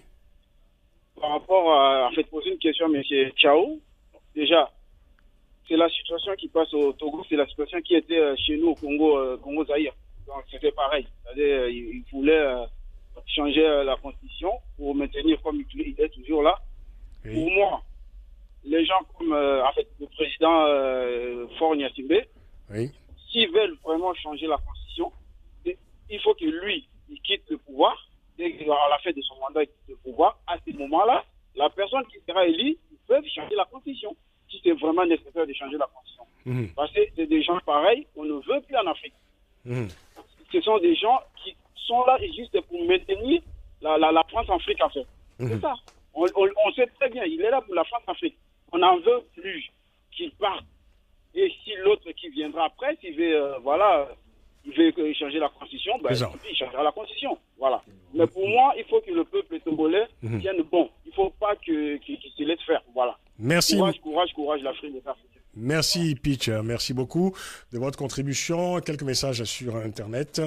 Par rapport à poser une question à M. Tchao. Déjà, c'est la situation qui passe au Togo, c'est la situation qui était chez nous au Congo Zaïre. Donc c'était pareil. C'est-à-dire, il voulait changer la constitution pour maintenir comme il est toujours là. Oui. Pour moi, les gens comme le président Faure Gnassingbé, Oui. S'ils veulent vraiment changer la constitution, il faut que lui, il quitte le pouvoir. Dès qu'il aura la fin de son mandat, il quitte le pouvoir. À ce moment-là, la personne qui sera élue, ils peuvent changer la constitution. Si c'est vraiment nécessaire de changer la constitution. Parce que c'est des gens pareils qu'on ne veut plus en Afrique. Ce sont des gens qui sont là juste pour maintenir la France-Afrique en fait. C'est ça. On sait très bien, il est là pour la France-Afrique. On n'en veut plus qu'il parte. Et si l'autre qui viendra après, s'il veut, il veut changer la constitution, il changera la constitution. Voilà. Mais pour moi, il faut que le peuple togolais tienne bon. Il ne faut pas qu'il se laisse faire. Voilà. Merci. Courage, l'Afrique est africaine. Merci Pitch, merci beaucoup de votre contribution. Quelques messages sur Internet,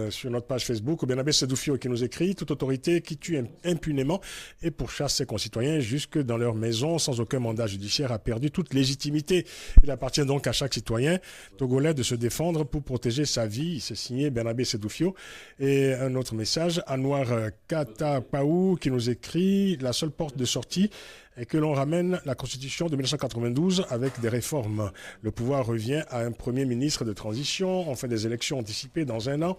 sur notre page Facebook. Bernabé Sedoufio qui nous écrit: toute autorité qui tue impunément et pourchasse ses concitoyens jusque dans leur maison sans aucun mandat judiciaire a perdu toute légitimité. Il appartient donc à chaque citoyen togolais de se défendre pour protéger sa vie. C'est signé Bernabé Sedoufio. Et un autre message, Anwar Katapaou qui nous écrit: la seule porte de sortie et que l'on ramène la Constitution de 1992 avec des réformes. Le pouvoir revient à un Premier ministre de transition. On fait des élections anticipées dans un an.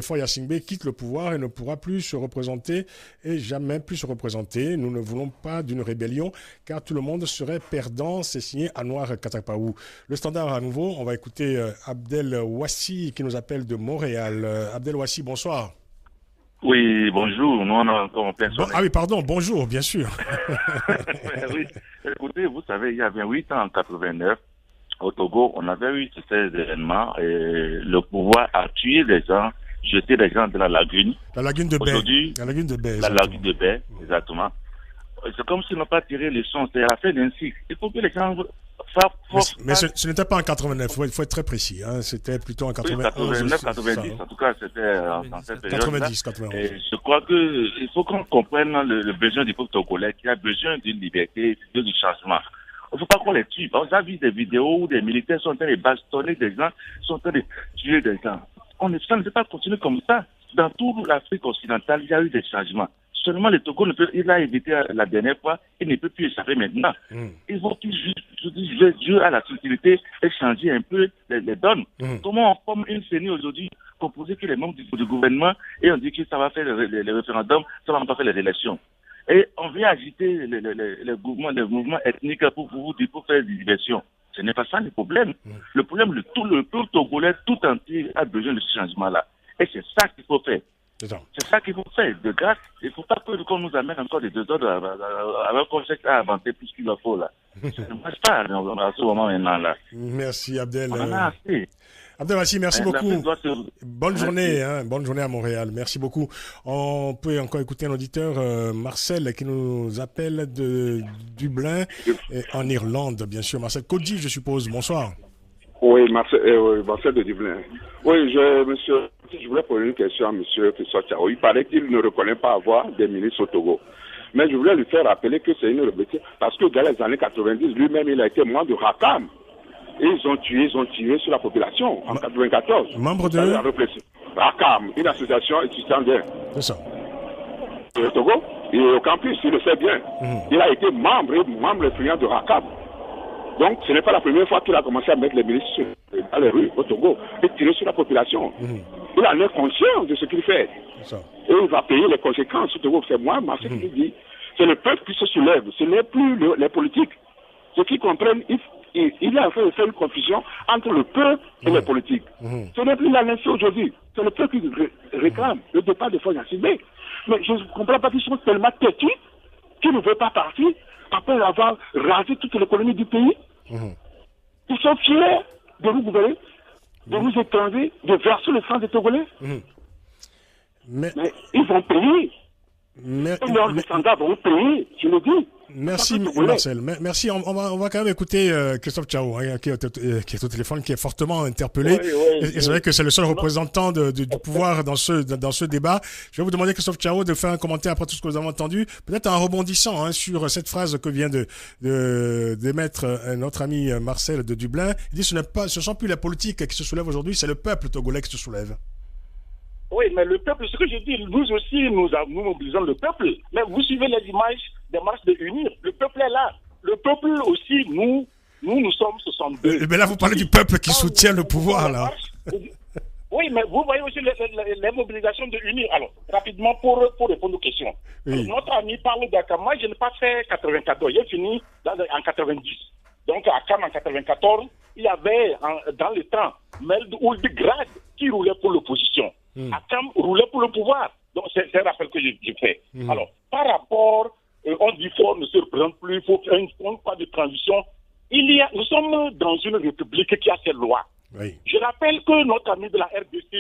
Foya Singbe quitte le pouvoir et ne pourra plus se représenter et jamais plus se représenter. Nous ne voulons pas d'une rébellion car tout le monde serait perdant. C'est signé Anwar Katapaou. Le Standard à nouveau. On va écouter Abdel Ouassi qui nous appelle de Montréal. Abdel Ouassi, bonsoir. Oui, bonjour. Nous, on a encore plein soleil. Ah oui, pardon, bonjour, bien sûr. Oui. Écoutez, vous savez, il y a 28 ans, en 89, au Togo, on avait eu ces événements et le pouvoir a tué des gens, jeté des gens de la lagune. La lagune de Baie. Aujourd'hui, la lagune de Baie. La lagune de Baie, exactement. C'est comme s'ils n'ont pas tiré les sons. C'est à la fin d'un cycle. Il faut que les gens... Mais ce n'était pas en 89, il faut être très précis. Hein. C'était plutôt en 91. Oui, 89, 90, en tout cas, c'était dans cette période. 90, 91. Et je crois qu'il faut qu'on comprenne le besoin du peuple togolais qui a besoin d'une liberté, du changement. Il ne faut pas qu'on les tue. On a vu des vidéos où des militaires sont en train de bastonner des gens, sont en train de tuer des gens. Ça ne peut pas continuer comme ça. Dans toute l'Afrique occidentale, il y a eu des changements. Seulement le Togo il a évité la dernière fois, il ne peut plus échapper maintenant. Il faut qu'il joue à la subtilité et changer un peu les donnes. Comment on forme une CENI aujourd'hui composée que les membres du gouvernement et on dit que ça va faire les référendums, ça va pas faire les élections. Et on vient agiter les mouvements ethniques pour faire des diversions. Ce n'est pas ça le problème. Le problème, le peuple togolais tout entier a besoin de ce changement-là. Et c'est ça qu'il faut faire. C'est ça qu'il faut faire. De grâce, il ne faut pas qu'on nous amène encore des désordres avec qu'on cherche à avancer plus qu'il en faut là. Ça ne marche pas à ce moment maintenant là. Merci Abdel. On en a assez. Abdel Wassi, merci beaucoup. Bonne journée, bonne journée à Montréal. Merci beaucoup. On peut encore écouter un auditeur, Marcel, qui nous appelle de Dublin, en Irlande, bien sûr. Marcel Kodji, je suppose. Bonsoir. Oui, Marcel de Dublin. Oui, je voulais poser une question à M. Christophe Tchao. Il paraît qu'il ne reconnaît pas avoir des ministres au Togo. Mais je voulais lui faire rappeler que c'est une rébellion. Parce que dans les années 90, lui-même, il a été membre de Rakam. Et ils ont tué sur la population en 94. Membre de Rakam, une association étudiante. C'est ça. Au Togo, et au campus, il le sait bien. Il a été membre influent de Rakam. Donc, ce n'est pas la première fois qu'il a commencé à mettre les milices dans les rues au Togo et tirer sur la population. Il en est conscient de ce qu'il fait. Et il va payer les conséquences au Togo. C'est moi, Marcel, qui dit, c'est le peuple qui se soulève. Ce n'est plus les politiques. Ceux qui comprennent, il a fait une confusion entre le peuple et les politiques. Ce n'est plus la nation aujourd'hui. C'est le peuple qui réclame le départ de Foya Singbe. Mais je ne comprends pas qu'ils sont tellement têtus qu'ils ne veulent pas partir après avoir rasé toute l'économie du pays. Ils sont fiers de nous gouverner, de nous étendre, de verser le sang des Togolais. Mais ils vont payer. Et leurs descendants vont payer, je le dis. Merci Marcel. Merci. On va quand même écouter Christophe Tchao, qui est au téléphone, qui est fortement interpellé. Et c'est vrai que c'est le seul représentant du pouvoir dans ce débat. Je vais vous demander, Christophe Tchao, de faire un commentaire après tout ce que nous avons entendu, peut-être en rebondissant sur cette phrase que vient d'émettre notre ami Marcel de Dublin. Il dit ce ne sont plus la politique qui se soulève aujourd'hui, c'est le peuple togolais qui se soulève. Oui, mais le peuple, ce que je dis, nous aussi, nous mobilisons le peuple. Mais vous suivez les images des marches de Unir. Le peuple est là. Le peuple aussi nous Nous sommes 62. Mais là, vous parlez du peuple qui soutient le pouvoir, là. Oui, mais vous voyez aussi les mobilisations de l'UNI. Alors, rapidement, pour répondre aux questions. Oui. Alors, notre ami parle d'Akam. Moi, je n'ai pas fait 94. J'ai fini en 90. Donc, à Akam, en 94, il y avait, dans le temps, Meld Ould Grad qui roulait pour l'opposition. Akam roulait pour le pouvoir. Donc, c'est un rappel que je fais. Alors, par rapport, on dit fort ne se représente plus, il faut faire une phase de transition. Nous sommes dans une république qui a ses lois. Oui. Je rappelle que notre ami de la RDC,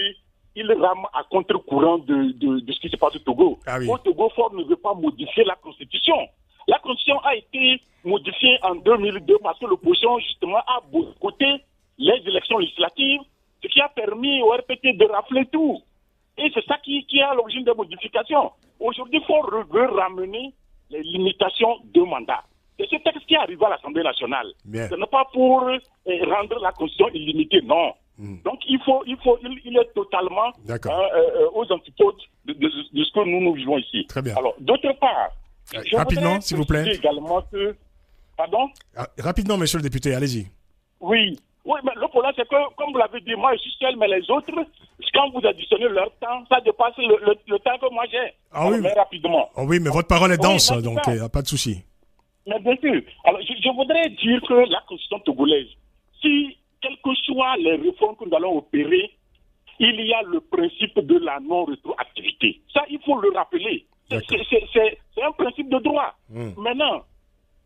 il rame à contre-courant de ce qui se passe au Togo. Ah oui. Au Togo, Ford ne veut pas modifier la Constitution. La Constitution a été modifiée en 2002 parce que l'opposition, justement, a boycotté les élections législatives, ce qui a permis au RPT de rafler tout. Et c'est ça qui est à l'origine des modifications. Aujourd'hui, Ford veut ramener les limitations de mandat. C'est ce texte qui est arrivé à l'Assemblée nationale. Bien. Ce n'est pas pour rendre la Constitution illimitée, non. Donc il est totalement aux antipodes de ce que nous vivons ici. Très bien. Alors, d'autre part, rapidement, s'il vous plaît. Également que... Pardon? Rapidement, monsieur le député, allez-y. Oui, mais le problème, c'est que, comme vous l'avez dit, moi je suis seul, mais les autres, quand vous additionnez leur temps, ça dépasse le temps que moi j'ai. Ah oui, mais rapidement. Oh oui, mais votre parole est dense, donc il n'y a pas de souci. Mais bien sûr. Alors, je voudrais dire que la Constitution togolaise, si, quelles que soient les réformes que nous allons opérer, il y a le principe de la non-rétroactivité. Ça, il faut le rappeler. C'est un principe de droit. Maintenant,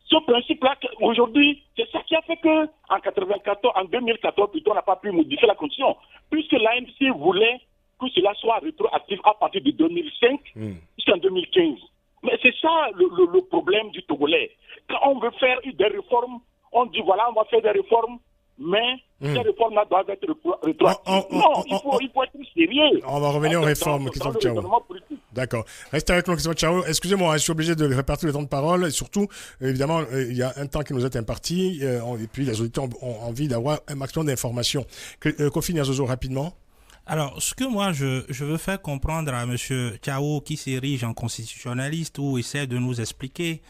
ce principe-là, aujourd'hui, c'est ça qui a fait que en 2014, plutôt, on n'a pas pu modifier la Constitution, puisque l'ANC voulait que cela soit rétroactif à partir de 2005 jusqu'en 2015. Mais c'est ça le problème du Togolais. Quand on veut faire des réformes, on dit voilà, on va faire des réformes, mais ces réformes-là doivent être rétroactives. Non, il faut être sérieux. On va revenir aux réformes, Christophe Tchao. D'accord. Restez avec nous, Christophe Tchao. Excusez-moi, je suis obligé de répartir le temps de parole. Et surtout, évidemment, il y a un temps qui nous est imparti. Et puis, les auditeurs ont envie d'avoir un maximum d'informations. Kofi Nyazozo, rapidement. Alors, ce que moi, je veux faire comprendre à M. Tchao, qui s'érige en constitutionnaliste ou essaie de nous expliquer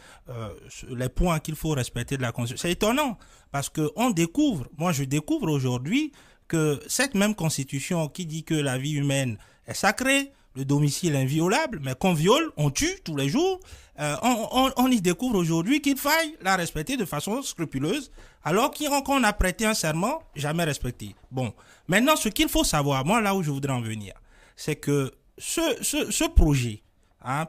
les points qu'il faut respecter de la Constitution, c'est étonnant parce que je découvre aujourd'hui que cette même Constitution qui dit que la vie humaine est sacrée, le domicile inviolable, mais qu'on viole, on tue tous les jours, on y découvre aujourd'hui qu'il faille la respecter de façon scrupuleuse, alors qu'on a prêté un serment jamais respecté. Bon, maintenant, ce qu'il faut savoir, moi, là où je voudrais en venir, c'est que ce projet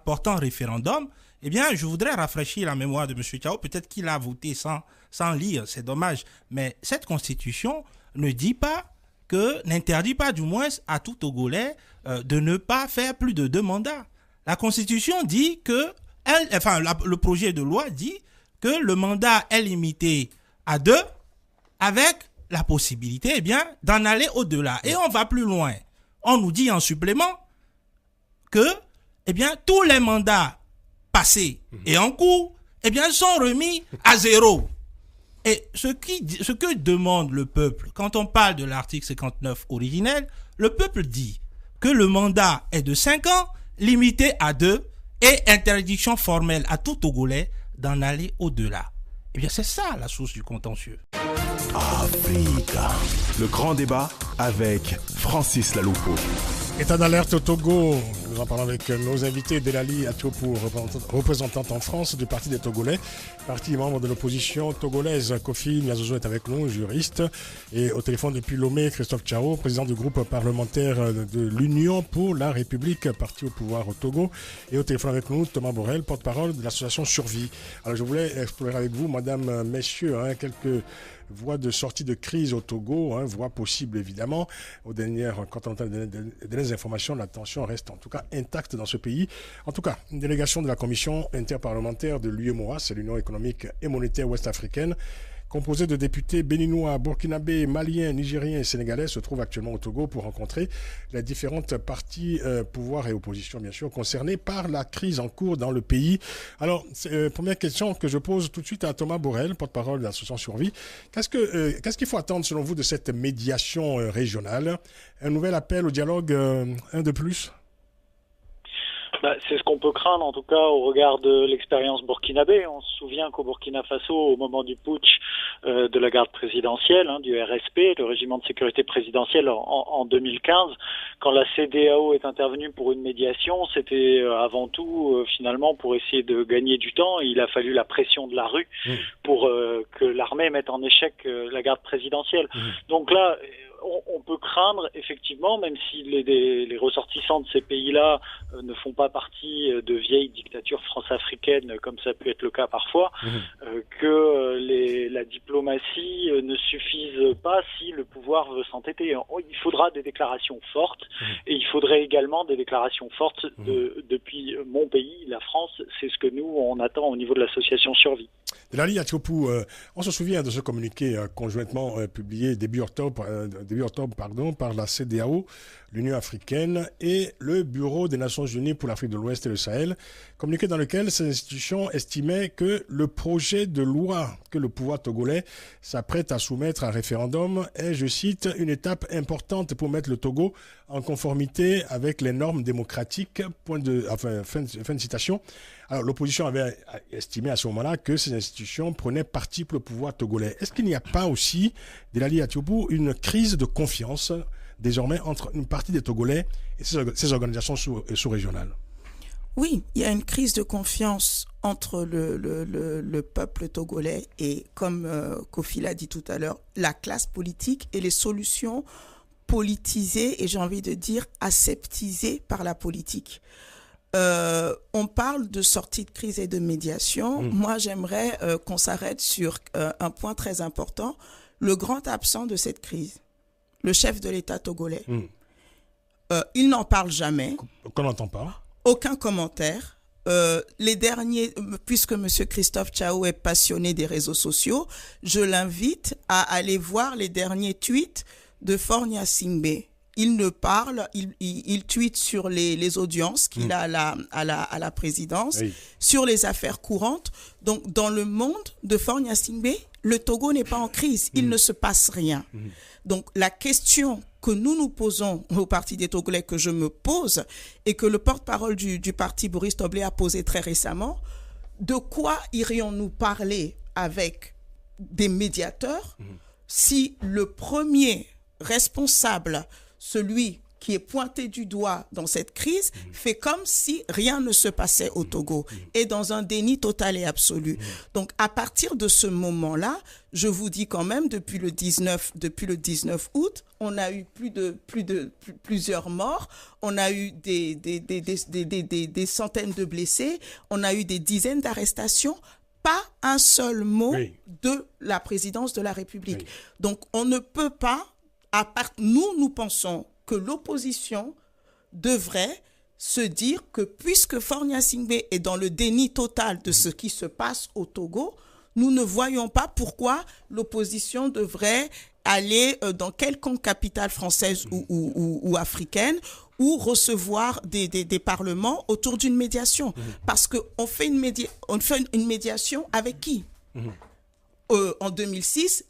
portant référendum, eh bien, je voudrais rafraîchir la mémoire de M. Tchao. Peut-être qu'il a voté sans lire, c'est dommage. Mais cette constitution n'interdit pas du moins à tout Togolais de ne pas faire plus de 2 mandats. La constitution dit que, le projet de loi dit que le mandat est limité à 2 avec la possibilité, d'en aller au-delà. Et on va plus loin. On nous dit en supplément que, tous les mandats passés et en cours, sont remis à 0. Et ce que demande le peuple, quand on parle de l'article 59 originel, le peuple dit que le mandat est de 5 ans, limité à 2, et interdiction formelle à tout Togolais d'en aller au-delà. C'est ça la source du contentieux. Africa. Le grand débat avec Francis Laloupo. État d'alerte au Togo. Nous en parlons avec nos invités. Delali Atiopo, représentante en France du Parti des Togolais, parti membre de l'opposition togolaise. Kofi Nyazozo est avec nous, juriste. Et au téléphone depuis Lomé, Christophe Tchao, président du groupe parlementaire de l'Union pour la République, parti au pouvoir au Togo. Et au téléphone avec nous, Thomas Borrell, porte-parole de l'association Survie. Alors je voulais explorer avec vous, madame, messieurs, quelques voies de sortie de crise au Togo, voie possible évidemment. Quand on entend les dernières informations, la tension reste en tout cas intacte dans ce pays. En tout cas, une délégation de la commission interparlementaire de l'UEMOA, c'est l'Union économique et monétaire ouest-africaine, composée de députés béninois, burkinabés, maliens, nigériens et sénégalais, se trouve actuellement au Togo pour rencontrer les différentes parties, pouvoir et opposition bien sûr, concernées par la crise en cours dans le pays. Alors, première question que je pose tout de suite à Thomas Borrell, porte-parole de l'association Survie. Qu'est-ce qu'il faut attendre selon vous de cette médiation régionale? Un nouvel appel au dialogue, un de plus? C'est ce qu'on peut craindre, en tout cas, au regard de l'expérience burkinabé. On se souvient qu'au Burkina Faso, au moment du putsch de la garde présidentielle, du RSP, le régiment de sécurité présidentielle en 2015. Quand la CEDEAO est intervenue pour une médiation, c'était avant tout finalement pour essayer de gagner du temps. Il a fallu la pression de la rue pour que l'armée mette en échec la garde présidentielle. Donc là, on peut craindre, effectivement, même si les ressortissants de ces pays-là ne font pas partie de vieilles dictatures france-africaines, comme ça peut être le cas parfois, que la diplomatie ne suffise pas si le pouvoir veut s'entêter. Il faudra des déclarations fortes, et il faudrait également des déclarations fortes depuis mon pays, la France. C'est ce que nous, on attend au niveau de l'association Survie. Delali Atiopou, on se souvient de ce communiqué conjointement publié début octobre par la CEDEAO, l'Union africaine et le Bureau des Nations Unies pour l'Afrique de l'Ouest et le Sahel, communiqué dans lequel ces institutions estimaient que le projet de loi que le pouvoir togolais s'apprête à soumettre à référendum est, je cite, une étape importante pour mettre le Togo en conformité avec les normes démocratiques. Fin de citation. Alors, l'opposition avait estimé à ce moment-là que ces institutions prenaient parti pour le pouvoir togolais. Est-ce qu'il n'y a pas aussi, Delali Atiopou, une crise de confiance désormais entre une partie des Togolais et ces organisations sous-régionales? Oui, il y a une crise de confiance entre le peuple togolais et, comme Kofi l'a dit tout à l'heure, la classe politique et les solutions politisées et, j'ai envie de dire, aseptisées par la politique. On parle de sortie de crise et de médiation. Moi, j'aimerais qu'on s'arrête sur un point très important. Le grand absent de cette crise, le chef de l'État togolais. Il n'en parle jamais. Qu'on n'entend pas. Aucun commentaire. Les derniers, puisque M. Christophe Tchao est passionné des réseaux sociaux, je l'invite à aller voir les derniers tweets de Faure Gnassingbé. Il ne parle, il tweete sur les audiences qu'il a à la présidence, sur les affaires courantes. Donc, dans le monde de Faure Gnassingbé, le Togo n'est pas en crise. Il ne se passe rien. Donc, la question que nous posons au Parti des Togolais, que je me pose, et que le porte-parole du parti, Boris Toblé, a posé très récemment, de quoi irions-nous parler avec des médiateurs si le premier responsable, celui qui est pointé du doigt dans cette crise, fait comme si rien ne se passait au Togo, et dans un déni total et absolu. Donc, à partir de ce moment-là, je vous dis quand même, depuis le 19 août, on a eu plusieurs morts, on a eu des centaines de blessés, on a eu des dizaines d'arrestations, pas un seul mot de la présidence de la République. Donc, on ne peut pas, nous pensons que l'opposition devrait se dire que puisque Faure Gnassingbé est dans le déni total de ce qui se passe au Togo, nous ne voyons pas pourquoi l'opposition devrait aller dans quelconque capitale française ou africaine ou recevoir des parlements autour d'une médiation. Parce qu'on fait une médiation avec qui ? En 2006,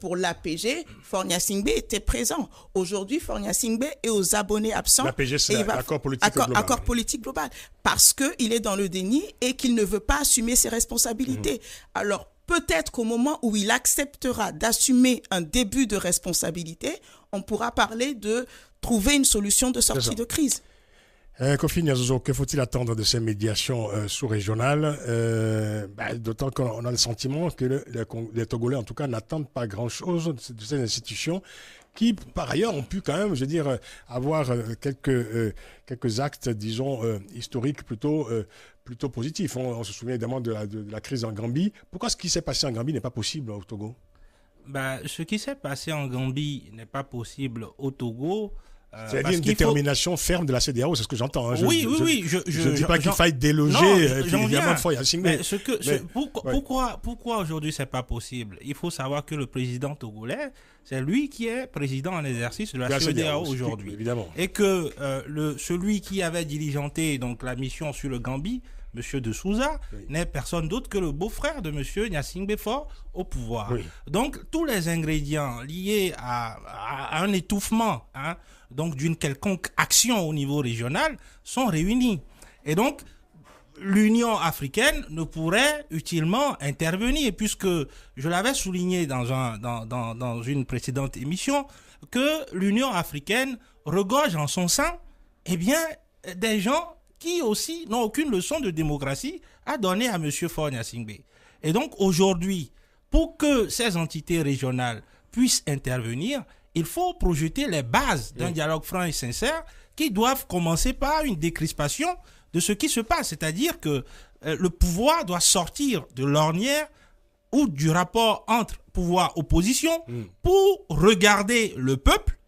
pour l'APG, Faure Gnassingbé était présent. Aujourd'hui, Faure Gnassingbé est aux abonnés absents. L'APG, c'est l'accord politique global. Accord politique global. Parce qu'il est dans le déni et qu'il ne veut pas assumer ses responsabilités. Alors, peut-être qu'au moment où il acceptera d'assumer un début de responsabilité, on pourra parler de trouver une solution de sortie de crise. Kofi Nyazozo, que faut-il attendre de ces médiations sous-régionales, d'autant qu'on a le sentiment que les Togolais, en tout cas, n'attendent pas grand-chose de ces institutions qui, par ailleurs, ont pu quand même, je veux dire, avoir quelques actes, disons, historiques plutôt positifs. On se souvient évidemment de la crise en Gambie. Pourquoi ce qui s'est passé en Gambie n'est pas possible au Togo ? Ce qui s'est passé en Gambie n'est pas possible au Togo. C'est-à-dire une détermination ferme de la CEDEAO, c'est ce que j'entends. Je ne dis pas qu'il faille déloger évidemment Faure Gnassingbé. Pourquoi aujourd'hui c'est pas possible ? Il faut savoir que le président togolais, c'est lui qui est président en exercice de la CEDEAO aujourd'hui. Évidemment. Et que celui qui avait diligenté donc la mission sur le Gambie, M. de Souza, n'est personne d'autre que le beau-frère de M. Gnassingbé Faure au pouvoir. Donc tous les ingrédients liés à un étouffement, donc d'une quelconque action au niveau régional sont réunis. Et donc, l'Union africaine ne pourrait utilement intervenir, puisque je l'avais souligné dans une précédente émission, que l'Union africaine regorge en son sein des gens qui aussi n'ont aucune leçon de démocratie à donner à M. Faure Gnassingbé. Et donc aujourd'hui, pour que ces entités régionales puissent intervenir, il faut projeter les bases d'un dialogue franc et sincère qui doivent commencer par une décrispation de ce qui se passe. C'est-à-dire que le pouvoir doit sortir de l'ornière ou du rapport entre pouvoir-opposition pour regarder le peuple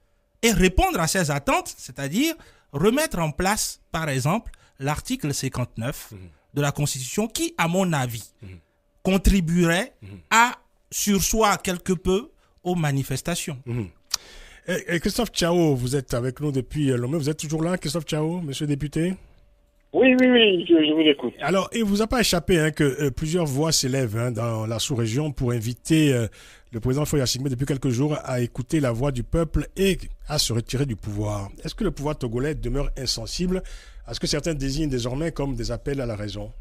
et répondre à ses attentes, c'est-à-dire remettre en place, par exemple, l'article 59 de la Constitution qui, à mon avis, contribuerait à surseoir quelque peu aux manifestations. Et Christophe Tchao, vous êtes avec nous depuis Lomé. Vous êtes toujours là, Christophe Tchao, monsieur le député? Oui, je vous écoute. Alors, il ne vous a pas échappé que plusieurs voix s'élèvent dans la sous-région pour inviter le président Faure Gnassingbé depuis quelques jours à écouter la voix du peuple et à se retirer du pouvoir. Est-ce que le pouvoir togolais demeure insensible à ce que certains désignent désormais comme des appels à la raison?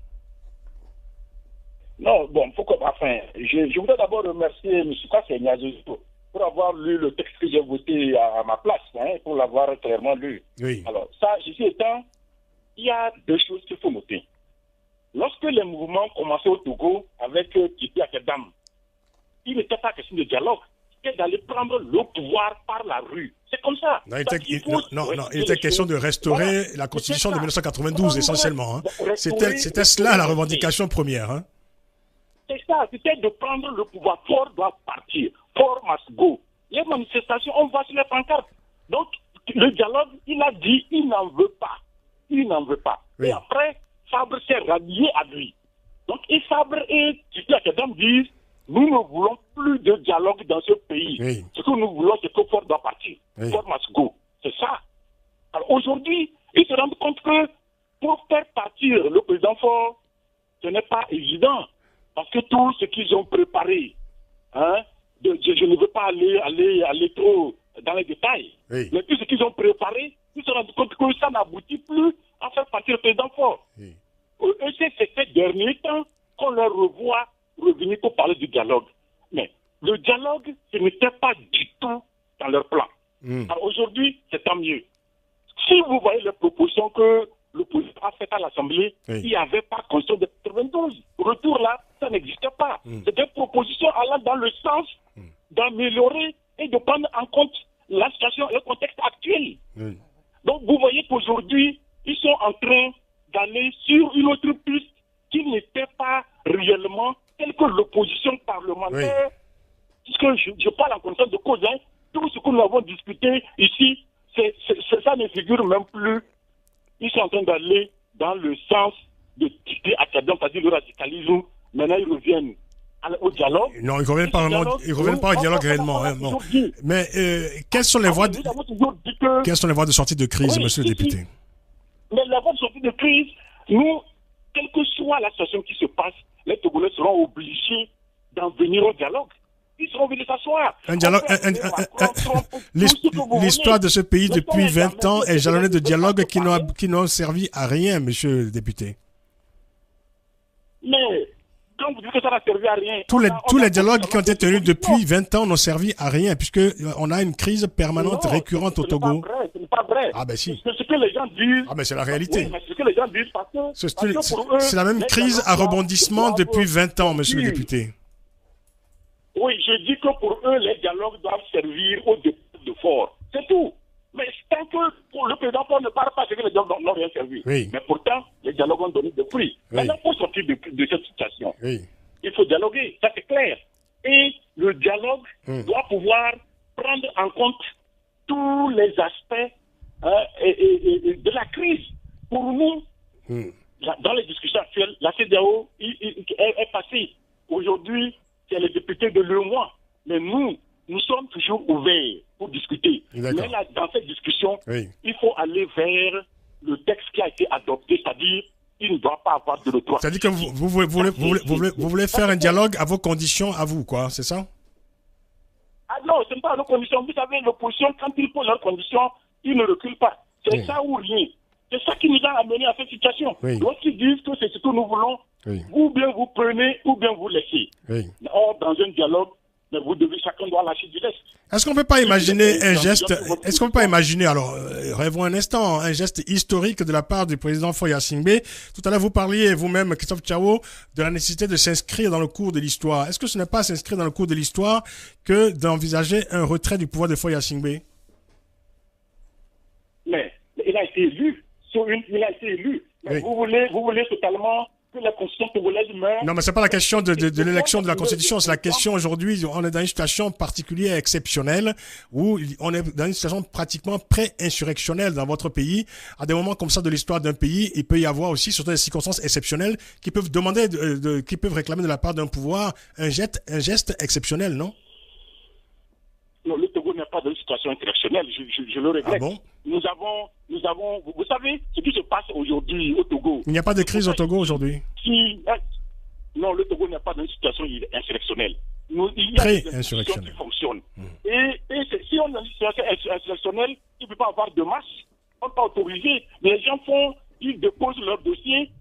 Non, bon, je voudrais d'abord remercier M. Kassé Niazouzou pour avoir lu le texte que j'ai voté à ma place, pour l'avoir clairement lu. Oui. Alors, ça, ceci étant, il y a deux choses qu'il faut noter. Lorsque les mouvements commençaient au Togo avec Tipi Akedam, il n'était pas question de dialogue, c'était d'aller prendre le pouvoir par la rue. C'est comme ça. Non, il était question de restaurer la Constitution de 1992 essentiellement. C'était cela la revendication première. C'est ça, c'était de prendre le pouvoir. Faure doit partir. Faure must go. Les manifestations, on va sur les pancartes. Donc, le dialogue, il a dit, il n'en veut pas. Il n'en veut pas. Oui. Et après, Fabre s'est rallié à lui. Donc, et Fabre et Tipi Akedam disent, nous ne voulons plus de dialogue dans ce pays. Oui. Ce que nous voulons, c'est que Faure doit partir. Oui. Faure must go. C'est ça. Alors aujourd'hui, ils se rendent compte que pour faire partir le président Faure, ce n'est pas évident. Parce que tout ce qu'ils ont préparé, je ne veux pas aller trop dans les détails, oui. Mais tout ce qu'ils ont préparé, ils se rendent compte que ça n'aboutit plus à faire partir le président Faure. Oui. C'est ces derniers temps qu'on leur revoit revenir pour parler du dialogue. Mais le dialogue, ce n'était pas du tout dans leur plan. Alors aujourd'hui, c'est tant mieux. Si vous voyez les propositions que le président a faites à l'Assemblée, oui. Il n'y avait pas Constitution de 92. Retour là, ça n'existait pas. C'est des propositions allant dans le sens d'améliorer et de prendre en compte la situation et le contexte actuel. Donc vous voyez qu'aujourd'hui, ils sont en train d'aller sur une autre piste qui n'était pas réellement telle que l'opposition parlementaire. Puisque je parle en connaissance de cause, tout ce que nous avons discuté ici, ça ne figure même plus. Ils sont en train d'aller dans le sens de Tipi Akedam, c'est-à-dire le radicalisme. Maintenant, ils reviennent au dialogue. Non, ils ne reviennent pas au dialogue réellement. Non. Mais quelles sont les voies de sortie de crise, monsieur le député? Mais la voie de sortie de crise, nous, quelle que soit la situation qui se passe, les Togolais seront obligés d'en venir au dialogue. Ils seront venus s'asseoir. L'histoire de ce pays depuis 20 ans est jalonnée de dialogues qui n'ont servi à rien, monsieur le député. Mais, quand vous dites que ça n'a servi à rien... Tous les dialogues qui ont été tenus depuis 20 ans n'ont servi à rien, puisqu'on a une crise permanente, récurrente au Togo. Ce n'est pas vrai. Ah ben si. C'est ce que les gens disent. Ah ben c'est la réalité. Oui, mais c'est ce que les gens disent parce que c'est la même crise à rebondissement depuis 20 ans, monsieur le député. Oui, je dis que pour eux, les dialogues doivent servir au dépôt de Faure. C'est tout. Mais tant que le président Faure ne parle pas, c'est que les dialogues n'ont rien servi. Oui. Mais pourtant, les dialogues ont donné des fruits. Oui. Maintenant, pour sortir de cette situation, oui. Il faut dialoguer, ça c'est clair. Et le dialogue doit pouvoir prendre en compte tous les aspects de la crise. Pour nous, dans les discussions actuelles, la CEDEAO est passée. Aujourd'hui, c'est les députés de l'UEMOA. Mais nous sommes toujours ouverts pour discuter. Mais là, dans cette discussion, il faut aller vers le texte qui a été adopté, c'est-à-dire il ne doit pas avoir de retour. C'est-à-dire que vous voulez faire un dialogue à vos conditions, à vous, quoi, c'est ça? Ah non, ce n'est pas à nos conditions. Vous savez, l'opposition, quand ils posent leurs conditions, ils ne reculent pas. C'est ça ou rien. C'est ça qui nous a amené à cette situation. Oui. Lorsqu'ils disent que c'est ce que nous voulons, oui. ou bien vous prenez, ou bien vous laissez. Oui. Or, dans un dialogue, vous devez, chacun doit lâcher du lest. Est-ce qu'on ne peut pas imaginer un geste, alors, rêvons un instant, un geste historique de la part du président Faure Gnassingbé. Tout à l'heure, vous parliez vous-même, Christophe Tchao, de la nécessité de s'inscrire dans le cours de l'histoire. Est-ce que ce n'est pas s'inscrire dans le cours de l'histoire que d'envisager un retrait du pouvoir de Faure Gnassingbé? Mais il a été élu. Il a été élu. Mais oui. Vous voulez totalement que la constitution togolaise meure. Non, mais c'est pas la question de l'élection de la constitution. C'est la question aujourd'hui. On est dans une situation particulière, exceptionnelle, où on est dans une situation pratiquement pré-insurrectionnelle dans votre pays. À des moments comme ça de l'histoire d'un pays, il peut y avoir aussi, surtout des circonstances exceptionnelles, qui peuvent demander, qui peuvent réclamer de la part d'un pouvoir un geste exceptionnel, non? Non, le Togo n'est pas dans une situation exceptionnelle, je le regrette. Ah bon? Nous avons, vous savez, ce qui se passe aujourd'hui au Togo. Il n'y a pas de crise au Togo aujourd'hui? Non, le Togo n'est pas dans une situation insurrectionnelle. Il y a des institutions qui fonctionnent. Et si on est dans une situation insurrectionnelle, il ne peut pas avoir de masse, on ne peut pas autoriser. Mais les gens ils déposent leur dossier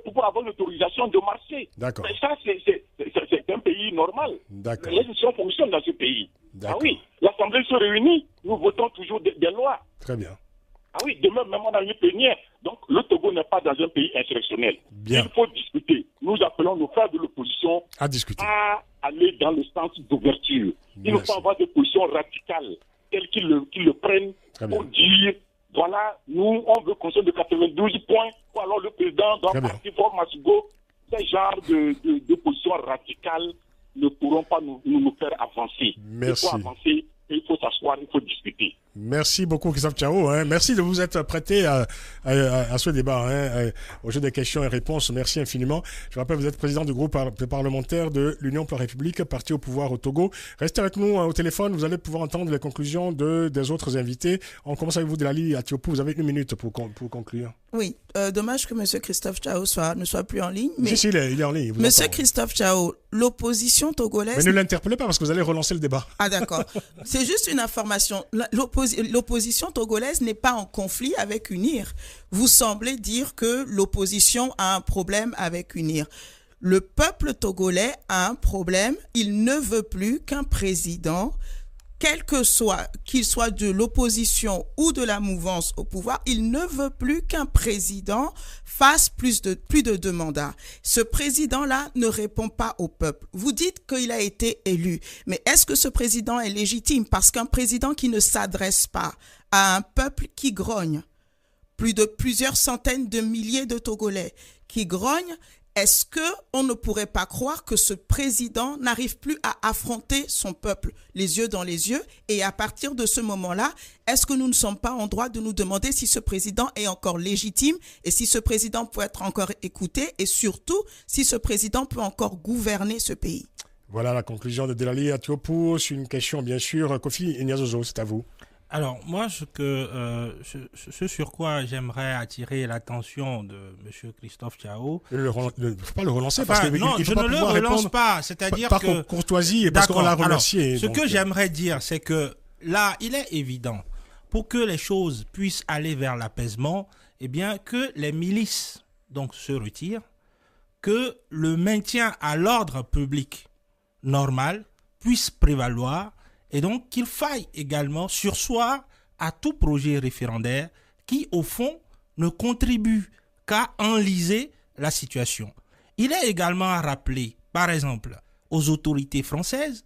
pour avoir l'autorisation de marcher. D'accord. Mais ça, c'est un pays normal. D'accord. Les institutions fonctionnent dans ce pays. D'accord. Ah oui, l'Assemblée se réunit, nous votons toujours des lois. Très bien. Ah oui, demain, même on a une plénière. Donc, le Togo n'est pas dans un pays insurrectionnel. Bien. Il faut discuter. Nous appelons nos frères de l'opposition à discuter, à aller dans le sens d'ouverture. Il ne faut pas avoir des positions radicales telles qu'ils le prennent pour dire, voilà, nous, on veut construire de 92 points, ou alors le président doit partir pour Massigo. Ces genres de positions radicales ne pourront pas nous faire avancer. Merci. Il faut avancer, il faut s'asseoir, il faut discuter. Merci beaucoup, Christophe Tchao. Merci de vous être prêté à ce débat, au jeu des questions et réponses. Merci infiniment. Je rappelle, vous êtes président du groupe parlementaire de l'Union pour la République, parti au pouvoir au Togo. Restez avec nous au téléphone. Vous allez pouvoir entendre les conclusions des autres invités. On commence avec vous, Delali Atiopou. Vous avez 1 minute pour conclure. Oui, dommage que M. Christophe Tchao ne soit plus en ligne. Mais si, il est en ligne. M. Christophe Tchao, l'opposition togolaise... Mais ne l'interpellez pas parce que vous allez relancer le débat. Ah d'accord. C'est juste une information. L'opposition togolaise n'est pas en conflit avec UNIR. Vous semblez dire que l'opposition a un problème avec UNIR. Le peuple togolais a un problème. Il ne veut plus qu'un président, qu'il soit de l'opposition ou de la mouvance au pouvoir, il ne veut plus qu'un président fasse plus de 2 mandats. Ce président-là ne répond pas au peuple. Vous dites qu'il a été élu, mais est-ce que ce président est légitime? Parce qu'un président qui ne s'adresse pas à un peuple qui grogne, plusieurs centaines de milliers de Togolais qui grognent, est-ce qu'on ne pourrait pas croire que ce président n'arrive plus à affronter son peuple les yeux dans les yeux? Et à partir de ce moment-là, est-ce que nous ne sommes pas en droit de nous demander si ce président est encore légitime et si ce président peut être encore écouté et surtout si ce président peut encore gouverner ce pays? Voilà la conclusion de Delali Atiopou. C'est une question, bien sûr. Kofi Ignazozo, c'est à vous. Alors, moi, ce sur quoi j'aimerais attirer l'attention de M. Christophe Tchao... Il ne faut pas le relancer parce que non, je ne le relance pas. C'est-à-dire par que... courtoisie et parce qu'on l'a remercié. Alors, ce que j'aimerais dire, c'est que là, il est évident, pour que les choses puissent aller vers l'apaisement, eh bien, que les milices donc, se retirent, que le maintien à l'ordre public normal puisse prévaloir, et donc qu'il faille également surseoir à tout projet référendaire qui, au fond, ne contribue qu'à enliser la situation. Il est également à rappeler, par exemple, aux autorités françaises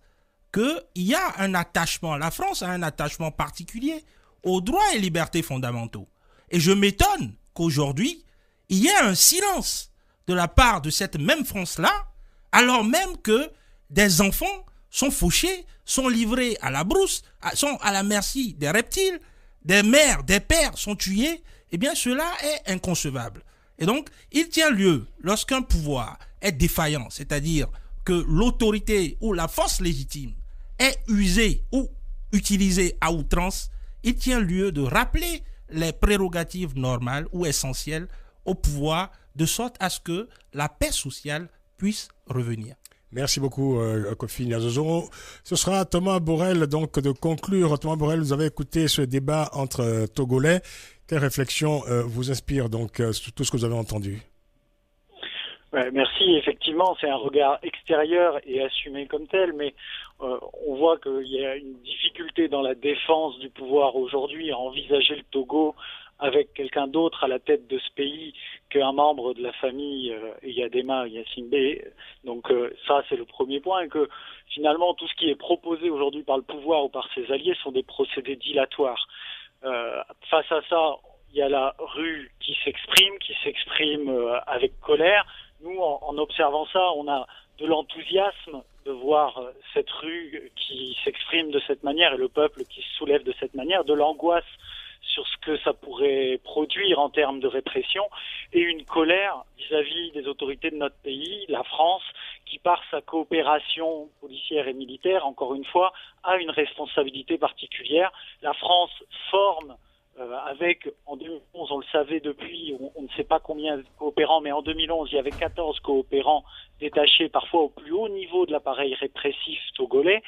qu'il y a un attachement, la France a un attachement particulier aux droits et libertés fondamentaux. Et je m'étonne qu'aujourd'hui, il y ait un silence de la part de cette même France-là, alors même que des enfants sont fauchés, sont livrés à la brousse, sont à la merci des reptiles, des mères, des pères sont tués, eh bien cela est inconcevable. Et donc, il tient lieu, lorsqu'un pouvoir est défaillant, c'est-à-dire que l'autorité ou la force légitime est usée ou utilisée à outrance, il tient lieu de rappeler les prérogatives normales ou essentielles au pouvoir, de sorte à ce que la paix sociale puisse revenir. Merci beaucoup, Kofi Ignazozo. Ce sera Thomas Borrell donc de conclure. Thomas Borrell, vous avez écouté ce débat entre Togolais. Quelle réflexion vous inspire donc sur tout ce que vous avez entendu? Ouais, merci. Effectivement, c'est un regard extérieur et assumé comme tel, mais on voit qu'il y a une difficulté dans la défense du pouvoir aujourd'hui à envisager le Togo avec quelqu'un d'autre à la tête de ce pays qu'un membre de la famille Eyadema Gnassingbé. Donc ça, c'est le premier point, et que finalement, tout ce qui est proposé aujourd'hui par le pouvoir ou par ses alliés sont des procédés dilatoires. Face à ça, il y a la rue qui s'exprime avec colère. Nous, en observant ça, on a de l'enthousiasme de voir cette rue qui s'exprime de cette manière et le peuple qui se soulève de cette manière, de l'angoisse sur ce que ça pourrait produire en termes de répression, et une colère vis-à-vis des autorités de notre pays, la France, qui par sa coopération policière et militaire, encore une fois, a une responsabilité particulière. La France forme avec, en 2011, on le savait depuis, on ne sait pas combien de coopérants, mais en 2011, il y avait 14 coopérants détachés parfois au plus haut niveau de l'appareil répressif togolais,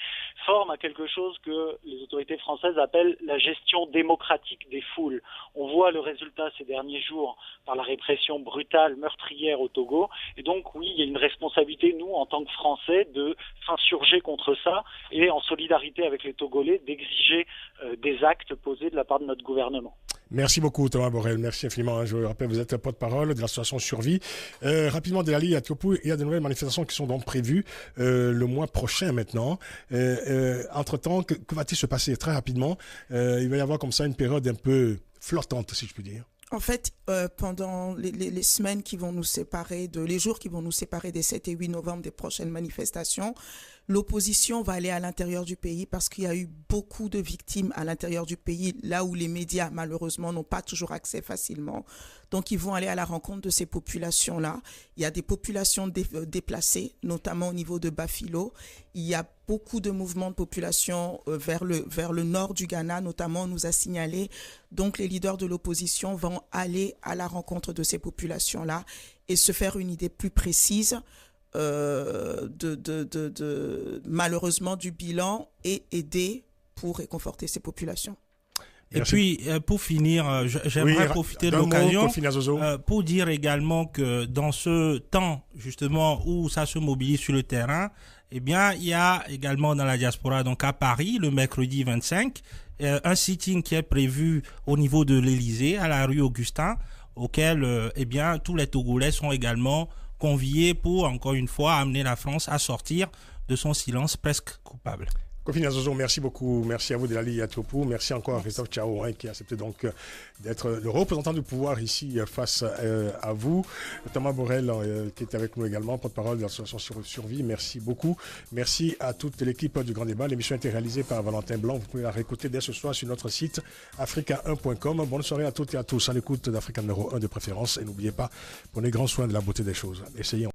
forme à quelque chose que les autorités françaises appellent la gestion démocratique des foules. On voit le résultat ces derniers jours par la répression brutale, meurtrière au Togo, et donc oui, il y a une responsabilité, nous, en tant que Français, de s'insurger contre ça, et en solidarité avec les Togolais, d'exiger des actes posés de la part de notre gouvernement. Merci beaucoup Thomas Borel, merci infiniment. Je rappelle, vous êtes porte-parole de l'association Survie. Rapidement, Delali, à Teahupoo, il y a de nouvelles manifestations qui sont donc prévues le mois prochain maintenant. Entre-temps, que va-t-il se passer très rapidement? Il va y avoir comme ça une période un peu flottante, si je puis dire. En fait, pendant les semaines qui vont nous séparer, les jours qui vont nous séparer des 7 et 8 novembre des prochaines manifestations, l'opposition va aller à l'intérieur du pays parce qu'il y a eu beaucoup de victimes à l'intérieur du pays, là où les médias, malheureusement, n'ont pas toujours accès facilement. Donc, ils vont aller à la rencontre de ces populations-là. Il y a des populations déplacées, notamment au niveau de Bafilo. Il y a beaucoup de mouvements de population vers le nord du Ghana, notamment, on nous a signalé. Donc, les leaders de l'opposition vont aller à la rencontre de ces populations-là et se faire une idée plus précise malheureusement du bilan et aider pour réconforter ces populations. Merci. Et puis, pour finir, j'aimerais profiter de l'occasion pour dire également que dans ce temps, justement, où ça se mobilise sur le terrain, eh bien, il y a également dans la diaspora, donc à Paris, le mercredi 25, un sitting qui est prévu au niveau de l'Élysée, à la rue Augustin, auquel, eh bien, tous les Togolais sont également conviés pour, encore une fois, amener la France à sortir de son silence presque coupable. Kofi Nyazozo, merci beaucoup. Merci à vous, Delali à Teahupoo. Merci encore à Christophe Tchao, qui a accepté donc d'être le représentant du pouvoir ici face à vous. Thomas Borel, qui est avec nous également, porte-parole de l'association Survie. Merci beaucoup. Merci à toute l'équipe du Grand Débat. L'émission a été réalisée par Valentin Blanc. Vous pouvez la réécouter dès ce soir sur notre site africa1.com. Bonne soirée à toutes et à tous. À l'écoute d'Africa numéro 1 de préférence. Et n'oubliez pas, prenez grand soin de la beauté des choses. Essayons.